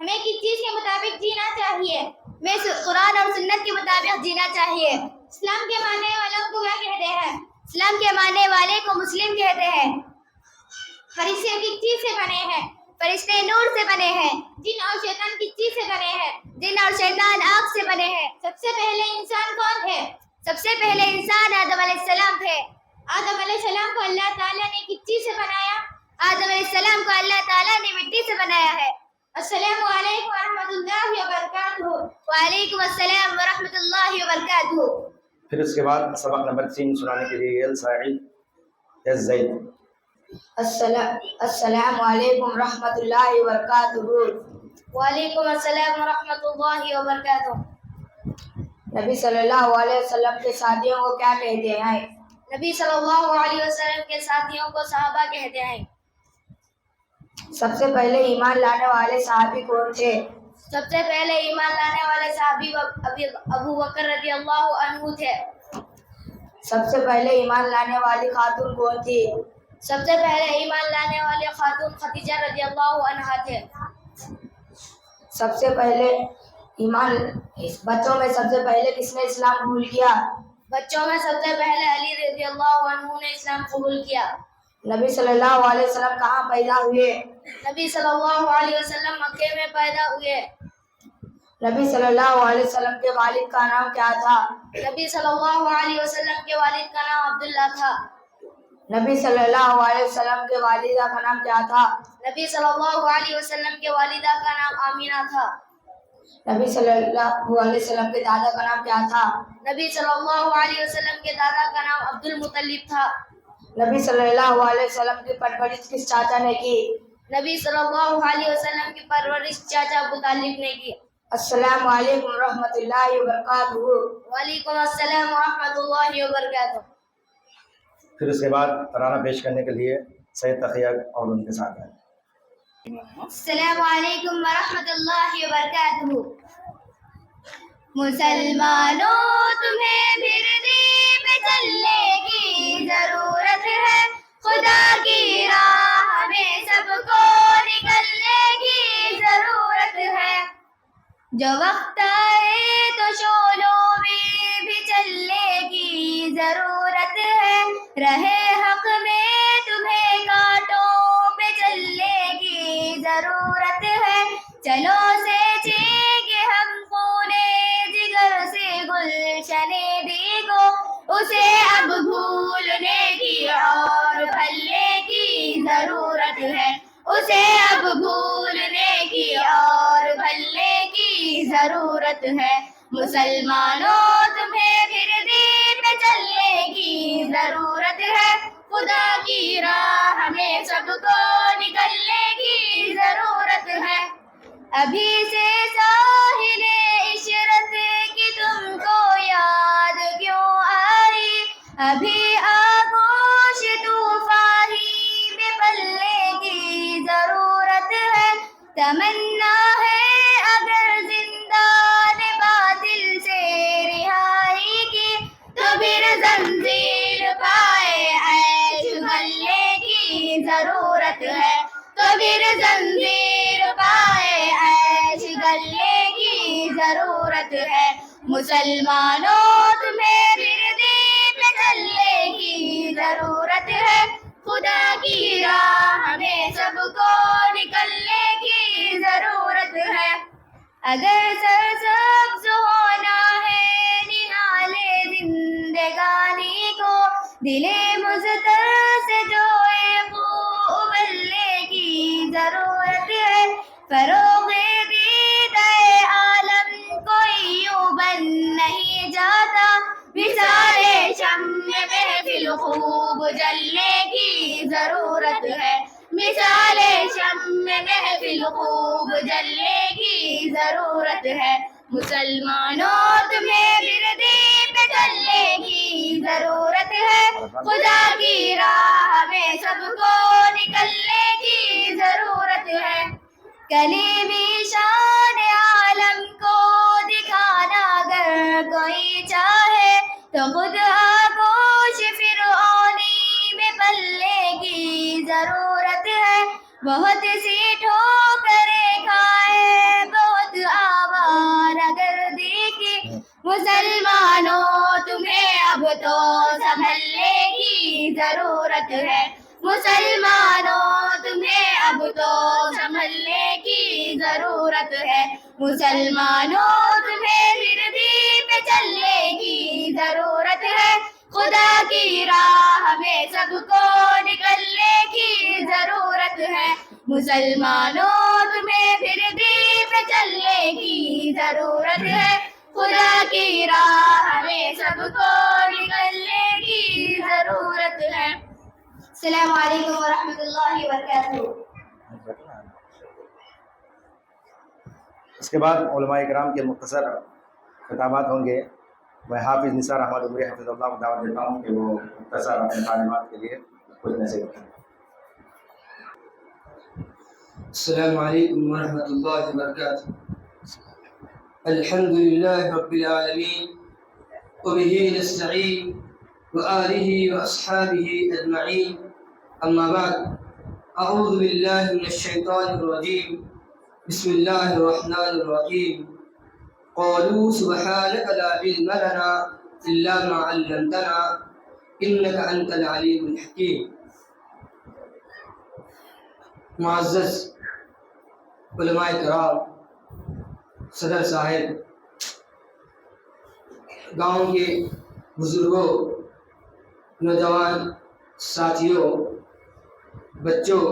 ہمیں کس چیز کے مطابق جینا چاہیے؟ ہمیں قرآن اور سنت کے مطابق جینا چاہیے۔ اسلام کے ماننے والوں کو کیا کہتے ہیں؟ اسلام کے ماننے والے کو مسلم کہتے ہیں۔ فرشتے کس چیز سے بنے ہیں؟ فرشتے نور سے بنے ہیں۔ جن اور شیطان کس چیز سے بنے ہیں؟ جن اور شیطان آگ سے بنے ہیں۔ سب سے پہلے انسان کون تھے؟ سب سے پہلے انسان آدم علیہ السلام تھے۔ آدم علیہ السلام کو اللہ تعالیٰ نے کس چیز سے بنایا؟ آدم علیہ السلام کو اللہ تعالیٰ نے مٹی سے بنایا ہے۔ السلام علیکم ورحمۃ اللہ وبرکاتہ۔ وعلیکم السلام ورحمۃ اللہ وبرکاتہ۔ پھر اس کے بعد سبق نمبر 3 سنانے کے لیے یل سعید یس زید۔ السلام علیکم رحمۃ اللہ وبرکاتہ۔ وعلیکم السلام ورحمۃ اللہ وبرکاتہ۔ نبی صلی اللہ علیہ وسلم کے ساتھیوں کو کیا کہتے ہیں؟ نبی صلی اللہ علیہ وسلم کے ساتھیوں کو صحابہ کہتے ہیں۔ سب سے پہلے ایمان لانے والے صحابی کون تھے؟ سب سے پہلے ایمان لانے والے صحابی ابو بکر رضی اللہ عنہ تھے۔ سب سے پہلے ایمان لانے والی خاتون کون تھی؟ سب سے پہلے ایمان لانے والے خاتون خدیجہ رضی اللہ عنہا تھے۔ سب سے پہلے بچوں میں سب سے پہلے کس نے اسلام قبول کیا؟ بچوں میں سب سے پہلے علی رضی اللہ عنہ نے اسلام قبول کیا۔ نبی صلی اللہ علیہ وسلم کہاں پیدا ہوئے؟ نبی صلی اللہ علیہ وسلم مکے میں پیدا ہوئے۔ نبی صلی اللہ علیہ وسلم کے والد کا نام کیا تھا؟ نبی صلی اللہ علیہ وسلم کے والد کا نام عبداللہ تھا۔ نبی صلی اللہ علیہ وسلم کے والدہ کا نام کیا تھا؟ نبی صلی اللہ علیہ وسلم کے والدہ کا نام آمینہ تھا۔ نبی صلی اللہ علیہ وسلم کے دادا کا نام کیا تھا؟ نبی صلی اللہ علیہ وسلم کے دادا کا نام عبد المطلب تھا۔ نبی صلی اللہ علیہ وسلم کی پرورش کس چاچا نے کی؟ نبی صلی اللہ علیہ وسلم کی پرورش چاچا ابو طالب نے کی۔ السلام علیکم رحمۃ اللہ وبرکاتہ۔ وعلیکم السلام ورحمۃ اللہ وبرکاتہ۔ پھر اس کے بعد ترانہ پیش کرنے کے لیے سید تقیہ اور ان کے ساتھ ہیں۔ السلام علیکم ورحمۃ اللہ وبرکاتہ۔ مسلمانوں تمہیں پھر دین پہ چلنے کی ضرورت ہے، خدا کی راہ ہمیں سب کو نکلنے کی ضرورت ہے۔ جو وقت آئے تو شولوں میں بھی چلنے کی ضرورت ہے، رہے حق میں تمہیں کانٹوں پہ چلنے کی ضرورت ہے۔ چلو سینچیں گے ہم خونے جگر سے گلشن دیگو، اسے اب بھولنے کی اور بھلنے کی ضرورت ہے، اسے اب بھولنے کی اور بھلنے کی ضرورت ہے۔ مسلمانوں تمہیں پھر دین میں چلنے کی ضرورت ہے، خدا کی راہ ہمیں سب کو نکلنے کی ضرورت ہے۔ ابھی سے ساحل عشرت کی تم کو یاد کیوں آئی، ابھی آغوش طوفانی میں پلنے کی ضرورت ہے۔ تمنا ہے اگر زندان باطل سے رہائی کی، تو پھر زنجیر پائے عیش گلنے کی ضرورت ہے، تو پھر زنجیر پائے عیش گلنے کی ضرورت ہے۔ مسلمانوں تمہیں پھر دین پہ چلنے کی ضرورت ہے، خدا کی راہ ہمیں سب کو نکلنے کی ضرورت ہے۔ اگر سرسبز ہونا ہے نہال زندگانی کو، دل مضطر سے جوئے فروغ دیدہ عالم کوئی یوں بن نہیں جاتا، مثال شمع محفل خوب جلنے کی ضرورت ہے، مثال شمع محفل خوب جلنے کی ضرورت ہے، مسلمانوں تمہیں وردی پہ چلنے کی ضرورت ہے، خدا کی راہ میں سب کو نکلنے کی ضرورت ہے، کلیمی شان عالم کو دکھانا اگر کوئی چاہے تو خود آغوش فرعونی میں پلنے کی ضرورت ہے، بہت سی ٹھوکریں کھائے بہت آوارہ گردی کی، مسلمانوں تمہیں اب تو سنبھلنے کی ضرورت ہے، مسلمانوں تمہیں اب تو سنبھلنے کی ضرورت ہے، مسلمانوں تمہیں وردی پہ چلنے کی ضرورت ہے، خدا کی راہ میں سب کو نکلنے کی ضرورت ہے، مسلمانوں تمہیں وردی پہ چلنے کی ضرورت ہے، خدا کی راہ میں سب کو نکلنے کی ضرورت ہے۔ السلام علیکم ورحمۃ اللہ وبرکاتہ۔ اس کے بعد علماء کرام کے مختصر خطابات ہوں گے۔ میں حافظ نثار احمد عمری حفظ اللہ کو دعوت دیتا ہوں کہ وہ مختصر اپنے تعلیمات کے لیے کچھ نصیحت کریں۔ السلام علیکم ورحمۃ اللہ وبرکاتہ۔ الحمد للہ رب العالمین وبہ نستعین وآلہ واصحابہ اجمعین، اما بعد، اعوذ باللہ من الشیطان الرجیم، بسم اللہ الرحمن الرحیم، قالوا سبحانک لا علم لنا الا ما علمتنا انک انت العلیم الحکیم۔ معزز علماء کرام، صدر صاحب، گاؤں کے بزرگوں، نوجوان ساتھیوں، بچوں،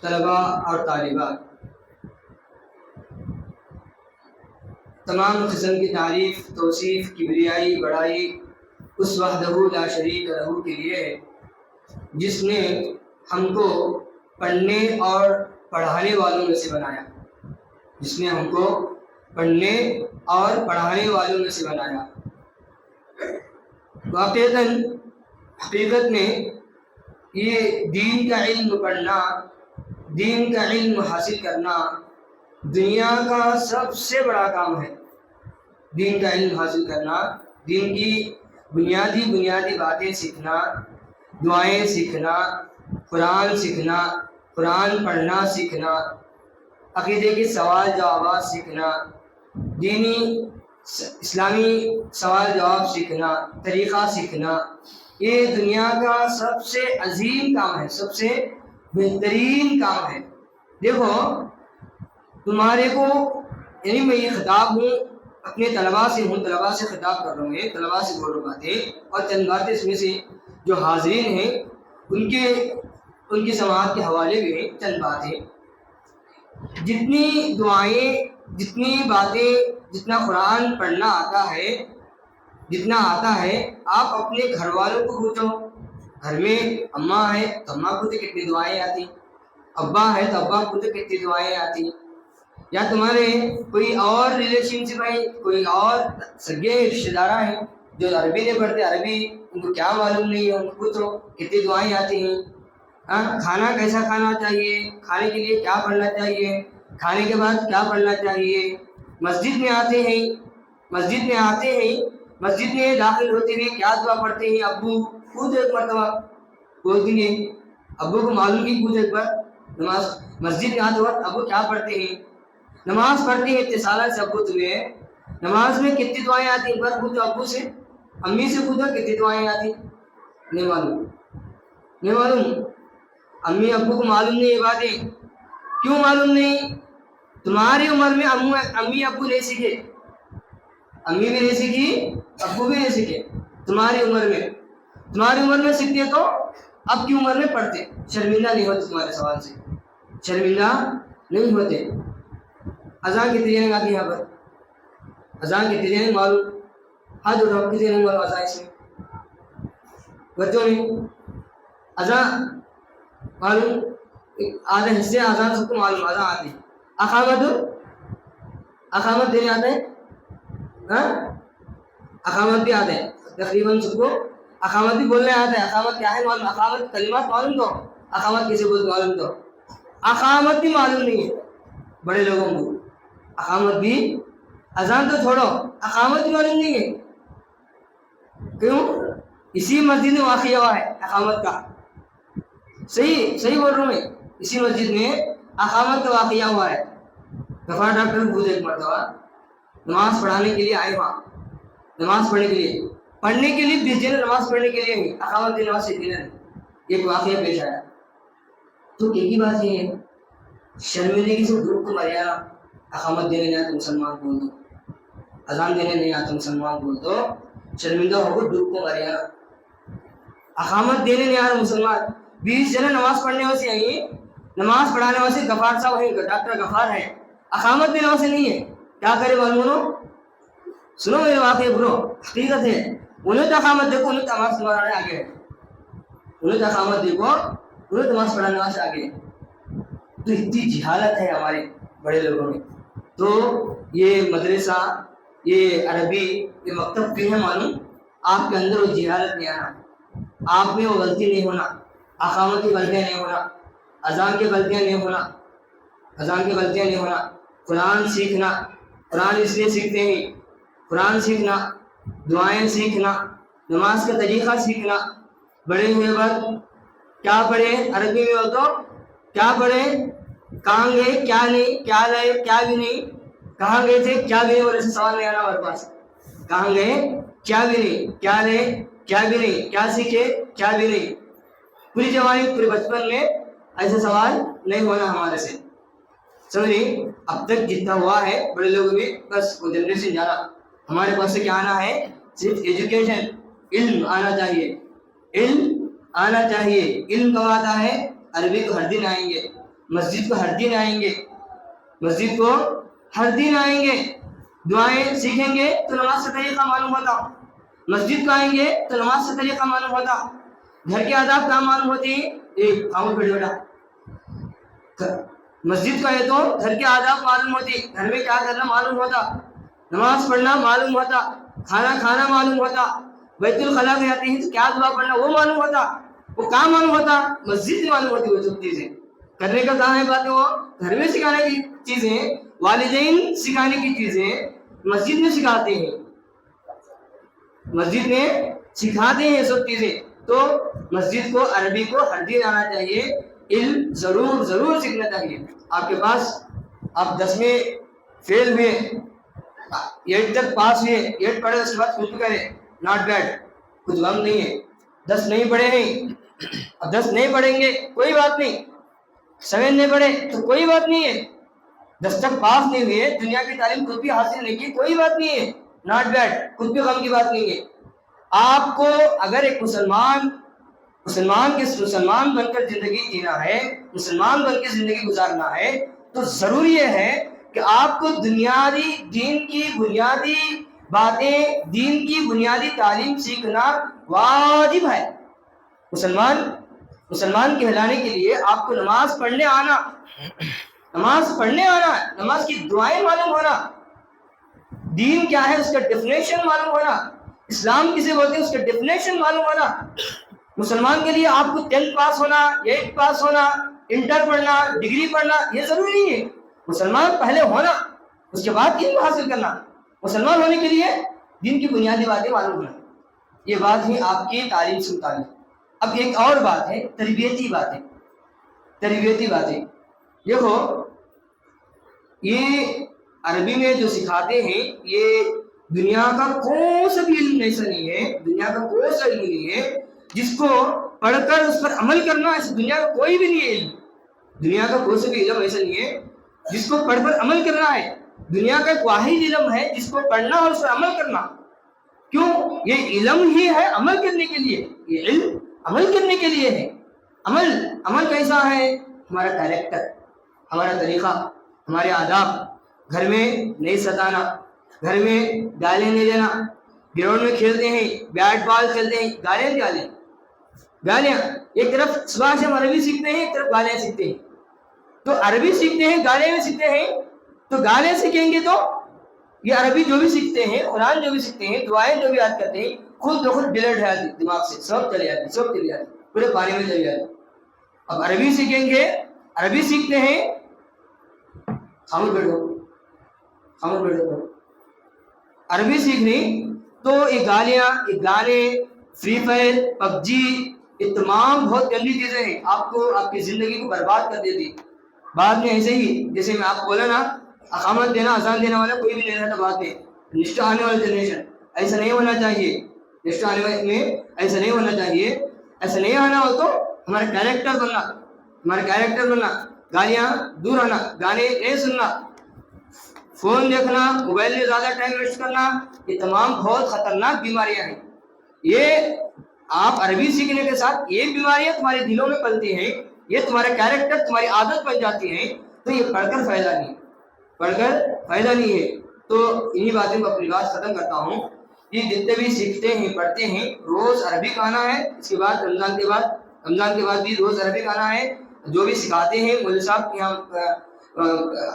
طلباء اور طالبات، تمام قسم کی تعریف، توصیف، کبریائی، بڑائی اس وحدہ لا شریک لہ کے لیے ہے جس نے ہم کو پڑھنے اور پڑھانے والوں میں سے بنایا، جس نے ہم کو پڑھنے اور پڑھانے والوں میں سے بنایا۔ حقیقت میں یہ دین کا علم پڑھنا، دین کا علم حاصل کرنا دنیا کا سب سے بڑا کام ہے۔ دین کا علم حاصل کرنا، دین کی بنیادی باتیں سیکھنا، دعائیں سیکھنا، قرآن سیکھنا، قرآن پڑھنا سیکھنا، عقیدے کے سوال جوابات سیکھنا، دینی اسلامی سوال جواب سیکھنا، طریقہ سیکھنا، یہ دنیا کا سب سے عظیم کام ہے، سب سے بہترین کام ہے۔ دیکھو تمہارے کو، یعنی میں یہ خطاب ہوں اپنے طلباء سے ہوں، طلباء سے خطاب کر رہا ہوں، طلباء سے بول رہا باتیں، اور چند باتیں اس میں سے جو حاضرین ہیں ان کی سماعت کے حوالے بھی ہیں۔ چند باتیں، جتنی دعائیں، جتنی باتیں، جتنا قرآن پڑھنا آتا ہے، جتنا آتا ہے، آپ اپنے گھر والوں کو پوچھو۔ گھر میں اماں ہے تو اماں کو تو کتنی دعائیں آتی، ابا ہے تو ابا کو تو کتنی دعائیں آتی، یا تمہارے کوئی اور ریلیشن سے بھائی، کوئی اور سگے رشتے دار ہیں جو عربی نہیں پڑھتے، عربی ان کو کیا معلوم نہیں ہے، ان کو پوچھو کتنی دعائیں آتی ہیں۔ کھانا کیسا کھانا چاہیے، کھانے کے لیے کیا پڑھنا چاہیے، کھانے کے بعد کیا پڑھنا چاہیے، مسجد میں آتے ہیں، مسجد میں داخل ہوتے ہوئے کیا دعا پڑھتے ہیں، ابو خود ایک مرتبہ کوئی دن ابو کو معلوم کی پوچھ ایک بار، نماز مسجد میں آتے وقت ابو کیا پڑھتے ہیں، نماز پڑھتے ہیں اتنے سالہ سے ابو تمہیں نماز میں کتنی دعائیں آتی ہیں، بار پوچھو ابو سے، امی سے پوچھو کتنی دعائیں آتی، نہیں معلوم، امی ابو کو معلوم نہیں یہ باتیں، کیوں معلوم نہیں؟ تمہاری عمر میں امی ابو نہیں سیکھے، امی بھی نہیں سیکھی، ابو بھی نہیں سیکھے، تمہاری عمر میں سیکھتے تو اب کی عمر میں پڑھتے، شرمندہ نہیں ہوتے تمہارے سوال سے، شرمندہ نہیں ہوتے. اذان کتنی دیر آتی ہے یہاں پر؟ اذان کتنی دیر معلوم؟ ہاتھ اٹھاؤ کتنی دیر معلوم اذان سے؟ بچوں نے اذان معلوم؟ آدھے حصے اذان سب کو معلوم اذان آتی ہے. اقامت دینے آتے ہیں؟ ہاں اقامت بھی آتے ہیں تقریباً سب کو. اقامت بھی بولنے آتے ہیں. اقامت کیا ہے معلوم؟ اقامت کلمات معلوم تو اقامت کیسے بولتے معلوم تو. اقامت بھی معلوم نہیں ہے بڑے لوگوں کو. اقامت بھی, اذان تو چھوڑو, اقامت بھی معلوم نہیں ہے. کیوں؟ اسی مسجد میں واقع ہوا ہے اقامت کا. صحیح بول رہا ہوں میں. اسی مسجد میں اقامت کا واقعہ ہوا ہے. غفار ڈاکٹر خود ایک مرتبہ نماز پڑھانے کے لیے آئے وہاں. نماز پڑھنے کے لیے بھیجے, نماز پڑھنے کے لیے نہیں, اقامت کی نماز سے دینا نہیں. ایک واقعہ پیش آیا. تو ایک ہی بات یہ ہے, شرمندگی سے گروپ کو ماریا. اقامت دینے نہیں آتا مسلمان بول دو, اذان دینے نہیں آتا مسلمان بول دو, شرمندہ ہو گروپ کو ماریا. اقامت دینے نہیں آ رہا مسلمان. 20 جنے نماز پڑھنے والے آئیے, نماز پڑھانے والے غفار صاحب ہیں, ڈاکٹر غفار ہیں. اقامت دینے والے نہیں ہے. کیا کرے معلوم؟ سنو میرے واقعے برو, حقیقت ہے. انہیں تو اقامت دیکھو, انہیں تو نماز پڑھانے آگے ہے. انہیں تو اقامت دیکھو, انہیں نماز پڑھانے والے آگے ہے. تو اتنی جہالت ہے ہمارے بڑے لوگوں میں. تو یہ مدرسہ, یہ عربی, یہ مکتب کیوں ہے معلوم؟ آپ کے اندر وہ جہالت نہیں آنا, آپ میں وہ غلطی نہیں ہونا, اقامت کی غلطیاں نہیں ہونا, اذان کی غلطیاں نہیں ہونا, قرآن سیکھنا. قرآن اس لیے سیکھتے ہیں, قرآن سیکھنا, دعائیں سیکھنا, نماز کا طریقہ سیکھنا. بڑے ہوئے بعد کیا پڑھے عربی میں ہو تو کیا پڑھے, کہاں گئے کیا نہیں, کیا لائے کیا بھی نہیں, کہاں گئے تھے کیا بھی نہیں, اور ایسے سوال نہیں آنا ہمارے پاس. کہاں گئے کیا بھی نہیں, کیا لے کیا بھی نہیں, کیا سیکھے کیا بھی نہیں. پوری جوانی پورے بچپن میں ایسے سوال نہیں ہونا ہمارے سے. سمجھیں, اب تک جتنا ہوا ہے بڑے لوگوں میں, بس وہ جنریشن جا رہا. ہمارے پاس سے کیا آنا ہے؟ صرف ایجوکیشن, علم آنا چاہیے, علم آنا چاہیے. علم کب آتا ہے؟ عربی کو ہر دن آئیں گے, مسجد کو ہر دن آئیں گے, مسجد کو ہر دن آئیں گے. دعائیں سیکھیں گے تو نماز کا طریقہ معلوم ہوتا. مسجد کو آئیں گے تو نماز کا طریقہ معلوم ہوتا. گھر کے آداب کہاں معلوم ہوتے ہیں؟ ایک خاموش بیٹا, مسجد کا ہے تو گھر کے آداب معلوم ہوتے, گھر میں کیا کرنا معلوم ہوتا, نماز پڑھنا معلوم ہوتا, کھانا کھانا معلوم ہوتا, بیت الخلاء میں جاتے ہیں تو کیا دعا پڑھنا وہ معلوم ہوتا. وہ کہاں معلوم ہوتا؟ مسجد میں معلوم ہوتی. وہ سب چیزیں کرنے کا کہاں ہے باتیں, وہ گھر میں سکھانے کی چیزیں, والدین سکھانے کی چیزیں مسجد میں سکھاتے ہیں, مسجد میں سکھاتے ہیں سب چیزیں. تو مسجد کو عربی کو ہر دن آنا چاہیے, علم ضرور سیکھنا چاہیے. آپ کے پاس آپ 10 میں فیل ہوئے, 8 تک پاس ہوئے, 8 پڑھے اس کے بعد کچھ بھی کرے, ناٹ بیڈ, کچھ غم نہیں ہے. 10 نہیں پڑھے ہیں, اب 10 نہیں پڑھیں گے کوئی بات نہیں, 7 نہیں پڑھے تو کوئی بات نہیں ہے, 10 تک پاس نہیں ہوئے, دنیا کی تعلیم کچھ بھی حاصل نہیں کی, کوئی بات نہیں ہے, ناٹ بیڈ, کچھ بھی غم کی بات نہیں ہے. آپ کو اگر ایک مسلمان بن کر زندگی جینا ہے, مسلمان بن کے زندگی گزارنا ہے, تو ضروری یہ ہے کہ آپ کو دین کی بنیادی باتیں, دین کی بنیادی تعلیم سیکھنا واجب ہے. مسلمان کہلانے کے لیے آپ کو نماز پڑھنے آنا, نماز کی دعائیں معلوم ہونا, دین کیا ہے اس کا ڈیفینیشن معلوم ہونا, اسلام کسے بولتے ہیں اس کا ڈیفینیشن معلوم ہونا. مسلمان کے لیے آپ کو 10th پاس ہونا, 8 پاس ہونا, انٹر پڑھنا, ڈگری پڑھنا یہ ضروری نہیں ہے. مسلمان پہلے ہونا, اس کے بعد علم حاصل کرنا. مسلمان ہونے کے لیے دین کی بنیادی باتیں معلوم ہونا. یہ بات ہے آپ کی تعلیم سے متعلق. اب ایک اور بات ہے تربیتی باتیں. دیکھو یہ عربی میں جو سکھاتے ہیں یہ دنیا کا کوئی سا بھی علم ایسا نہیں ہے, جس کو پڑھ کر اس پر عمل کرنا, ایسا دنیا کا کوئی بھی نہیں ہے علم. دنیا کا کوئی سا بھی علم ایسا نہیں ہے جس کو پڑھ کر عمل کرنا ہے. دنیا کا ایک واحد علم ہے جس کو پڑھنا اور اس پر عمل کرنا. کیوں؟ یہ علم ہی ہے عمل کرنے کے لیے, یہ علم عمل کرنے کے لیے ہے. عمل کیسا ہے؟ ہمارا کیریکٹر, ہمارا طریقہ، ہمارے آداب، گھر میں نہیں ستانا، گھر میں گالیں نہیں دینا، گراؤنڈ میں کھیلتے ہیں، بیٹ بال کھیلتے ہیں، گالیاں ایک طرف صبح سے ہم عربی سیکھتے ہیں، ایک طرف گالیاں سیکھتے ہیں. تو عربی سیکھتے ہیں، گالیاں بھی سیکھتے ہیں. تو گالیاں سیکھیں گے تو یہ عربی جو بھی سیکھتے ہیں، قرآن جو بھی سیکھتے ہیں، دعائیں جو بھی یاد کرتے ہیں، خود بخود ڈیلیٹ ہو جاتی دماغ سے، سب چلی جاتی پورے پانی میں چلی جاتی. اب عربی سیکھیں گے، عربی سیکھتے ہیں، خاموش بیٹھو. عربی سیکھنی تو یہ گالیاں، یہ گانے، فری فائر، پب جی، یہ تمام بہت گندی چیزیں ہیں، آپ کو آپ کی زندگی کو برباد کر دیتی. بعد میں ایسے ہی جیسے میں آپ کو بولا نا، اقامت دینا، اذان دینے والا کوئی بھی نہیں رہتا بعد میں. نیکسٹ آنے والی جنریشن ایسا نہیں ہونا چاہیے، نیکسٹ آنے والے میں ایسا نہیں ہونا چاہیے. ایسا نہیں آنا ہو تو ہمارا کیریکٹر بننا، گالیاں دور ہونا، گانے نہیں سننا، فون دیکھنا، موبائل میں زیادہ ٹائم ویسٹ کرنا، یہ تمام بہت خطرناک بیماریاں ہیں. یہ آپ عربی سیکھنے کے ساتھ یہ بیماریاں تمہارے دلوں میں پلتی ہیں، یہ تمہارا کیریکٹر، تمہاری عادت بن جاتی ہیں. تو یہ پڑھ کر فائدہ نہیں ہے. تو انہی باتوں کو اپنی بات ختم کرتا ہوں کہ جتنے بھی سیکھتے ہیں، پڑھتے ہیں، روز عربی کا آنا ہے. اس کے بعد رمضان کے بعد بھی روز عربی کا آنا ہے. جو بھی سکھاتے ہیں مولوی صاحب یہاں،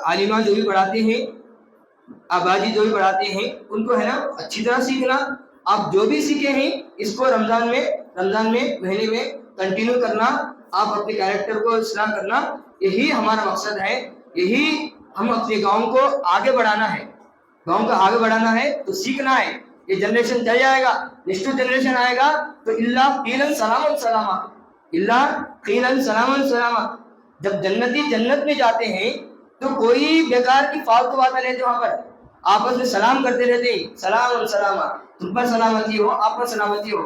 عالمہ جو بھی پڑھاتے ہیں، آبادی جو بھی پڑھاتے ہیں، ان کو ہے نا اچھی طرح سیکھنا. آپ جو بھی سیکھے ہیں اس کو رمضان میں مہینے میں کنٹینیو کرنا، آپ اپنے کیریکٹر کو اصلاح کرنا. یہی ہمارا مقصد ہے، یہی ہم اپنے گاؤں کو آگے بڑھانا ہے. گاؤں کو آگے بڑھانا ہے تو سیکھنا ہے. یہ جنریشن چل جائے گا، نیکسٹ جنریشن آئے گا تو اللہ قیلن سلاما. جب جنتی جنت میں جاتے ہیں تو کوئی بیکار کی فالتو باتیں لیتے، وہاں پر آپس میں سلام کرتے رہتے ہیں، سلام، تم پر سلامتی ہو، آپ پر سلامتی ہو.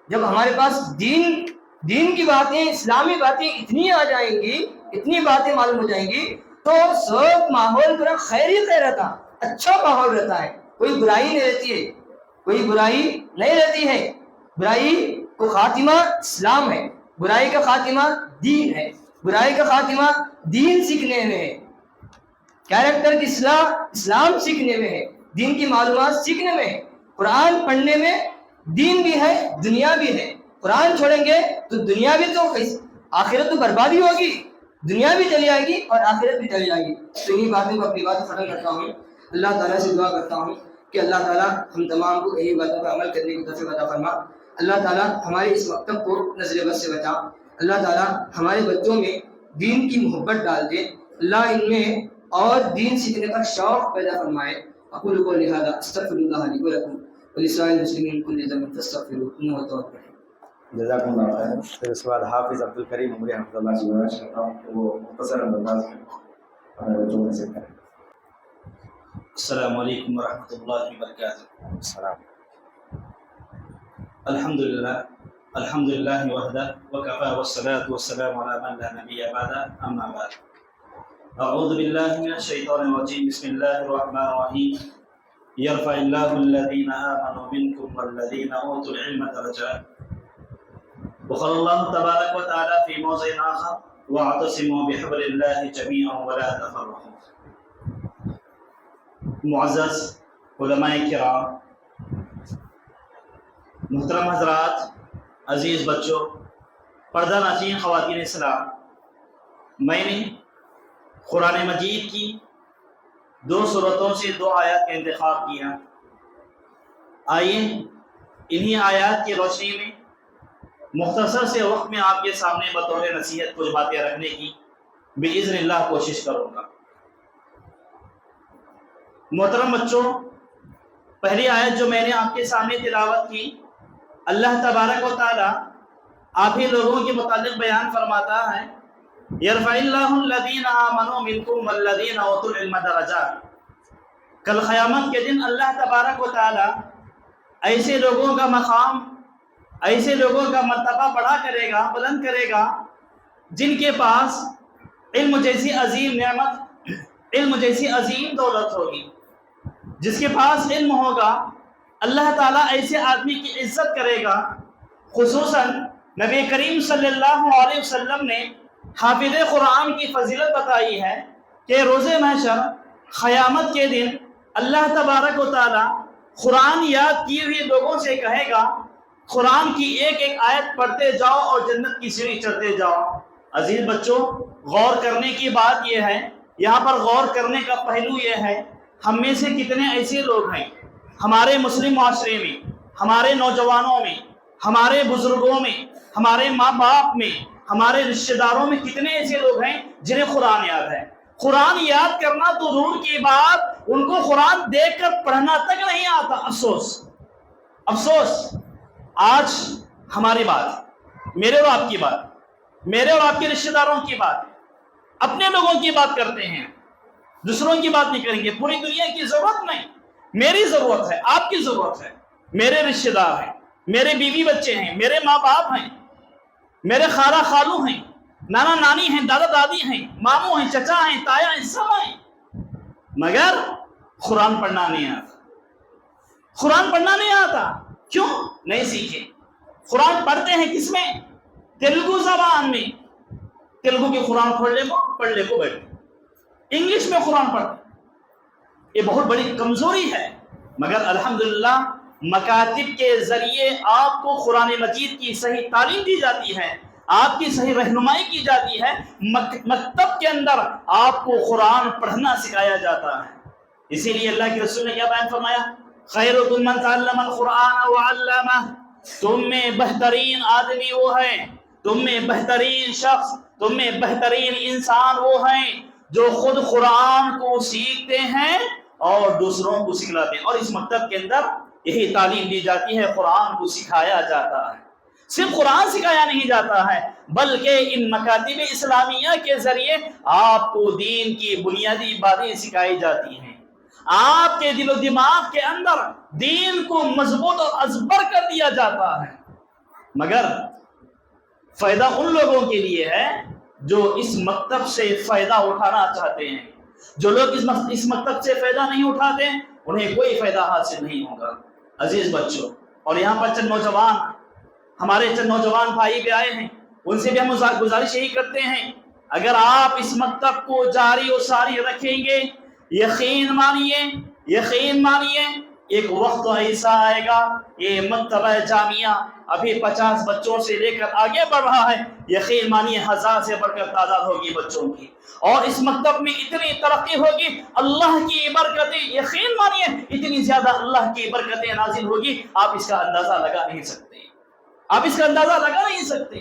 جب ہمارے پاس دین کی باتیں، اسلامی باتیں اتنی آ جائیں گی، اتنی باتیں معلوم ہو جائیں گی، تو سب ماحول پورا خیر رہتا، اچھا ماحول رہتا ہے. کوئی برائی نہیں رہتی ہے. برائی کو خاتمہ اسلام ہے، برائی کا خاتمہ دین ہے، برائی کا خاتمہ دین سیکھنے میں ہے، کیریکٹر کی اصلاح اسلام سیکھنے میں ہے، دین کی معلومات سیکھنے میں ہے. قرآن پڑھنے میں دین بھی ہے، دنیا بھی ہے. قرآن چھوڑیں گے تو دنیا بھی تو آخرت تو بربادی ہوگی، دنیا بھی چلی جائے گی اور آخرت بھی چلی جائے گی. تو انہی باتوں کو اپنی بات ختم کرتا ہوں. اللہ تعالیٰ سے دعا کرتا ہوں کہ اللہ تعالیٰ ہم تمام کو یہی باتوں پر عمل کرنے کی توفیق عطا فرما. اللہ تعالیٰ ہمارے اس مکتب کو نظر بد سے بچا. اللہ تعالیٰ ہمارے بچوں میں دین کی محبت ڈال دے. اللہ ان میں اور دین سیکھنے کا شوق پیدا فرمائے. اقول قولی ھذا استغفر اللہ لی ولکم ولسائر المسلمین من کل ذنب فاستغفروہ انہ ھو التواب الرحیم. جزاکم اللہ خیر. پھر اس کے بعد حافظ عبدالکریم عمری حفظ اللہ سے گزارش کرتا ہوں کہ وہ مختصر انداز میں ہمارے بچوں میں سے کریں. السلام علیکم ورحمۃ اللہ وبرکاتہ. السلام. الحمد للہ وحدہ وکفى والصلاة والسلام علی من لا نبی بعدہ اما بعد. اعوذ باللہ من الشیطان الرجیم. بسم اللہ الرحمن الرحیم. یرفع اللہ الذین آمنوا منکم والذین اوتوا العلم درجات. وقال اللہ تبارک و تعالی فی موضع آخر واعتصموا بحبل اللہ جميعا ولا تفرقوا. معزز علماء کرام، محترم حضرات، عزیز بچوں، پردہ نشین خواتین اسلام، میں نے قرآن مجید کی 2 سورتوں سے 2 آیات کا انتخاب کیا. آئیے انہی آیات کی روشنی میں مختصر سے وقت میں آپ کے سامنے بطور نصیحت کچھ باتیں رکھنے کی باذن اللہ کوشش کروں گا. محترم بچوں، پہلی آیت جو میں نے آپ کے سامنے تلاوت کی، اللہ تبارک و تعالی آپ ہی لوگوں کے متعلق بیان فرماتا ہے، یرفع اللہ الذین آمنوا منکم والذین اوتوا العلم درجات. کل قیامت کے دن اللہ تبارک و تعالی ایسے لوگوں کا مقام، ایسے لوگوں کا مرتبہ بڑا کرے گا، بلند کرے گا، جن کے پاس علم جیسی عظیم نعمت، علم جیسی عظیم دولت ہوگی. جس کے پاس علم ہوگا اللہ تعالیٰ ایسے آدمی کی عزت کرے گا. خصوصاً نبی کریم صلی اللہ علیہ وسلم نے حافظ قرآن کی فضیلت بتائی ہے کہ روز محشر قیامت کے دن اللہ تبارک و تعالی قرآن یاد کیے ہوئے لوگوں سے کہے گا قرآن کی ایک ایک آیت پڑھتے جاؤ اور جنت کی سیڑھی چڑھتے جاؤ۔ عزیز بچوں، غور کرنے کی بات یہ ہے، یہاں پر غور کرنے کا پہلو یہ ہے، ہم میں سے کتنے ایسے لوگ ہیں ہمارے مسلم معاشرے میں، ہمارے نوجوانوں میں، ہمارے بزرگوں میں، ہمارے ماں باپ میں، ہمارے رشتہ داروں میں کتنے ایسے لوگ ہیں جنہیں قرآن یاد ہے؟ قرآن یاد کرنا تو دور کی بات، ان کو قرآن دیکھ کر پڑھنا تک نہیں آتا۔ افسوس آج ہماری بات، میرے اور آپ کی بات، میرے اور آپ کے رشتہ داروں کی بات، اپنے لوگوں کی بات کرتے ہیں، دوسروں کی بات نہیں کریں گے۔ پوری دنیا کی ضرورت نہیں، میری ضرورت ہے، آپ کی ضرورت ہے، میرے رشتہ دار ہیں، میرے بیوی بچے ہیں، میرے ماں باپ ہیں، میرے خالہ خالو ہیں، نانا نانی ہیں، دادا دادی ہیں، ماموں ہیں، چچا ہیں، تایا ہیں، سب ہیں، مگر قرآن پڑھنا نہیں آتا۔ قرآن پڑھنا نہیں آتا، کیوں؟ نہیں سیکھے۔ قرآن پڑھتے ہیں کس میں؟ تیلگو زبان میں۔ تیلگو کے قرآن پڑھ لے کو بیٹھے، انگلش میں قرآن پڑھتے، یہ بہت بڑی کمزوری ہے۔ مگر الحمدللہ مکاتب کے ذریعے آپ کو قرآن مجید کی صحیح تعلیم دی جاتی ہے، آپ کی صحیح رہنمائی کی جاتی ہے، مکتب کے اندر آپ کو قرآن پڑھنا سکھایا جاتا ہے۔ اسی لیے اللہ کے رسول نے کیا بیان فرمایا؟ خیرکم من تعلم القرآن وعلمہ، تم میں بہترین آدمی وہ ہے، تم میں بہترین شخص، تم میں بہترین انسان وہ ہیں جو خود قرآن کو سیکھتے ہیں اور دوسروں کو سکھلاتے ہیں۔ اور اس مکتب کے اندر یہی تعلیم دی جاتی ہے، قرآن کو سکھایا جاتا ہے۔ صرف قرآن سکھایا نہیں جاتا ہے بلکہ ان مکاتب اسلامیہ کے ذریعے آپ کو دین کی بنیادی باتیں سکھائی جاتی ہیں، آپ کے دل و دماغ کے اندر دین کو مضبوط اور ازبر کر دیا جاتا ہے۔ مگر فائدہ ان لوگوں کے لیے ہے جو اس مکتب سے فائدہ اٹھانا چاہتے ہیں۔ جو لوگ اس مکتب سے فائدہ نہیں اٹھاتے انہیں کوئی فائدہ حاصل نہیں ہوگا۔ عزیز بچوں، اور یہاں پر چند نوجوان، ہمارے چند نوجوان بھائی بھی آئے ہیں، ان سے بھی ہم گزارش یہی کرتے ہیں، اگر آپ اس مکتب کو جاری و ساری رکھیں گے، یقین مانیے ایک وقت ایسا آئے گا، یہ مکتبہ جامعہ ابھی 50 بچوں سے لے کر آگے بڑھ رہا ہے، یقین مانیے 1000 سے بڑھ کر تعداد ہوگی بچوں کی، اور اس مکتب میں اتنی ترقی ہوگی، اللہ کی برکتیں، یقین مانیے اتنی زیادہ اللہ کی برکتیں نازل ہوگی، آپ اس کا اندازہ لگا نہیں سکتے۔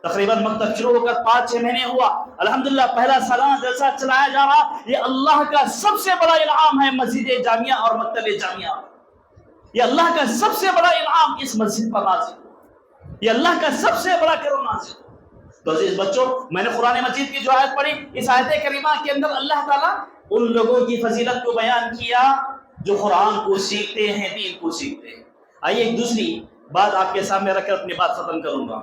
تقریباً مکتب شروع ہو کر 5-6 مہینے ہوا، الحمدللہ پہلا سالانہ جلسہ چلایا جا رہا۔ یہ اللہ کا سب سے بڑا انعام ہے مسجد جامعہ اور مکتب جامعہ، یہ اللہ کا سب سے بڑا انعام اس مسجد پر نازل، یہ اللہ کا سب سے بڑا کرم نازل۔ تو عزیز بچوں، میں نے قرآن مجید کی جو آیت پڑھی، اس آیت کریمہ کے اندر اللہ تعالیٰ ان لوگوں کی فضیلت کو بیان کیا جو قرآن کو سیکھتے ہیں، دین کو سیکھتے ہیں۔ آئیے ایک دوسری بات آپ کے سامنے رکھ کر اپنی بات ختم کروں گا۔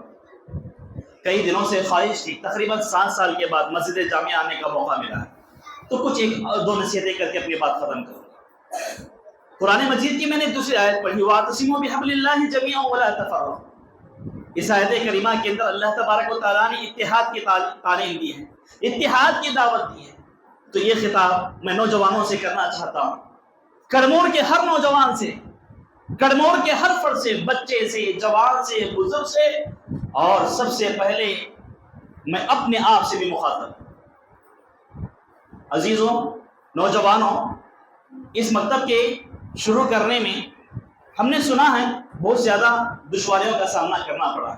کئی دنوں سے خواہش تھی، تقریباً 7 سال کے بعد مسجد جامعہ آنے کا موقع ملا ہے، تو کچھ 1-2 نصیحتیں کر کے اپنی بات ختم کروں گا۔ قرآن مجید کی میں نے دوسری آیت پڑھی، وَاعْتَصِمُوا بِحَبْلِ اللَّهِ جَمِيعًا وَلَا تَفَرَّقُوا۔ اس آیت کریمہ کے اندر اللہ تبارک و تعالیٰ نے اتحاد کی تعلیم دی ہے، اتحاد کی دعوت دی ہے۔ تو یہ خطاب میں نوجوانوں سے کرنا چاہتا ہوں، کڑمور کے ہر نوجوان سے، کڑمور کے ہر فرد سے، بچے سے، جوان سے، بزرگ سے، اور سب سے پہلے میں اپنے آپ سے بھی مخاطب ہوں۔ عزیزوں، نوجوانوں، اس مکتب کے شروع کرنے میں ہم نے سنا ہے بہت زیادہ دشواریوں کا سامنا کرنا پڑا۔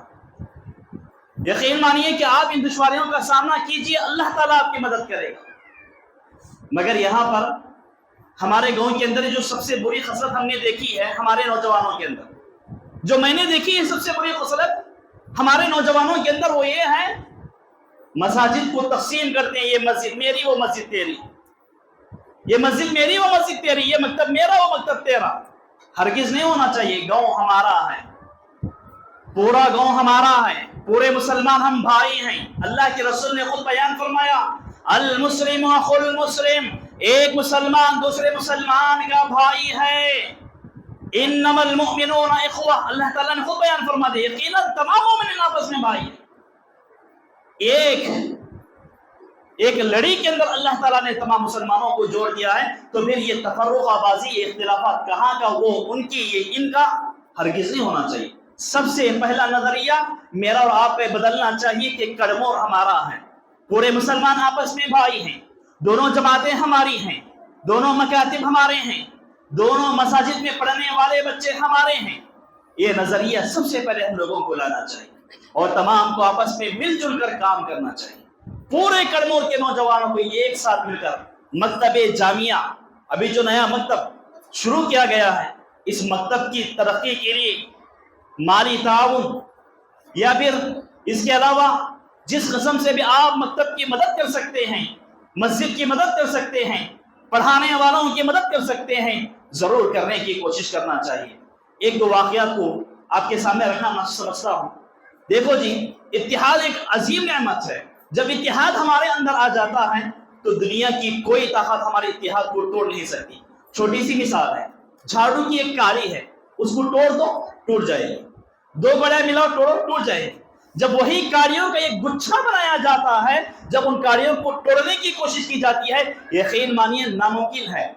یقین مانیے کہ آپ ان دشواریوں کا سامنا کیجئے، اللہ تعالیٰ آپ کی مدد کرے گا۔ مگر یہاں پر ہمارے گاؤں کے اندر جو سب سے بری خصلت ہم نے دیکھی ہے ہمارے نوجوانوں کے اندر، جو میں نے دیکھی ہے سب سے بری خصلت ہمارے نوجوانوں کے اندر، وہ یہ ہے مساجد کو تقسیم کرتے ہیں، یہ مسجد میری، وہ مسجد تیری، یہ مسجد میری، وہ مسجد تیری، یہ مکتب میرا، وہ مکتب تیرا۔ ہرگز نہیں ہونا چاہیے۔ گاؤں ہمارا ہے، پورا گاؤں ہمارا ہے، پورے مسلمان ہم بھائی ہیں۔ اللہ کے رسول نے خود بیان فرمایا، المسلم اخو المسلم، ایک مسلمان دوسرے مسلمان کا بھائی ہے۔ انما المؤمنون اخوہ، اللہ تعالیٰ نے خود بیان فرما دیا، یقیناً تمام مومنین آپس میں بھائی ہیں۔ ایک ایک لڑی کے اندر اللہ تعالیٰ نے تمام مسلمانوں کو جوڑ دیا ہے، تو پھر یہ تفرقہ بازی، یہ اختلافات کہاں کا وہ ان کی یہ ان کا ہرگز نہیں ہونا چاہیے۔ سب سے پہلا نظریہ میرا اور آپ پہ بدلنا چاہیے کہ کڑمور ہمارا ہے، پورے مسلمان آپس میں بھائی ہیں، دونوں جماعتیں ہماری ہیں، دونوں مکاتب ہمارے ہیں، دونوں مساجد میں پڑھنے والے بچے ہمارے ہیں۔ یہ نظریہ سب سے پہلے ہم لوگوں کو لانا چاہیے اور تمام کو آپس میں مل جل کر کام کرنا چاہیے۔ پورے کڑمور کے نوجوانوں کو یہ ایک ساتھ مل کر مکتب جامعہ، ابھی جو نیا مکتب شروع کیا گیا ہے، اس مکتب کی ترقی کے لیے مالی تعاون یا پھر اس کے علاوہ جس قسم سے بھی آپ مکتب کی مدد کر سکتے ہیں، مسجد کی مدد کر سکتے ہیں، پڑھانے والوں کی مدد کر سکتے ہیں، ضرور کرنے کی کوشش کرنا چاہیے۔ ایک دو واقعات کو آپ کے سامنے رکھنا میں سمجھتا ہوں۔ دیکھو جی، اتحاد ایک عظیم نعمت ہے۔ جب اتحاد ہمارے اندر آ جاتا ہے تو دنیا کی کوئی طاقت ہمارے اتحاد کو توڑ نہیں سکتی۔ چھوٹی سی مثال ہے، جھاڑو کی ایک کاڑی ہے، اس کو توڑ دو ٹوٹ جائے گی، دو بڑے ملاؤ توڑو ٹوٹ جائے گی۔ جب وہی کاڑیوں کا ایک گچھا بنایا جاتا ہے، جب ان کاڑیوں کو توڑنے کی کوشش کی جاتی ہے، یقین مانیے ناممکن ہے۔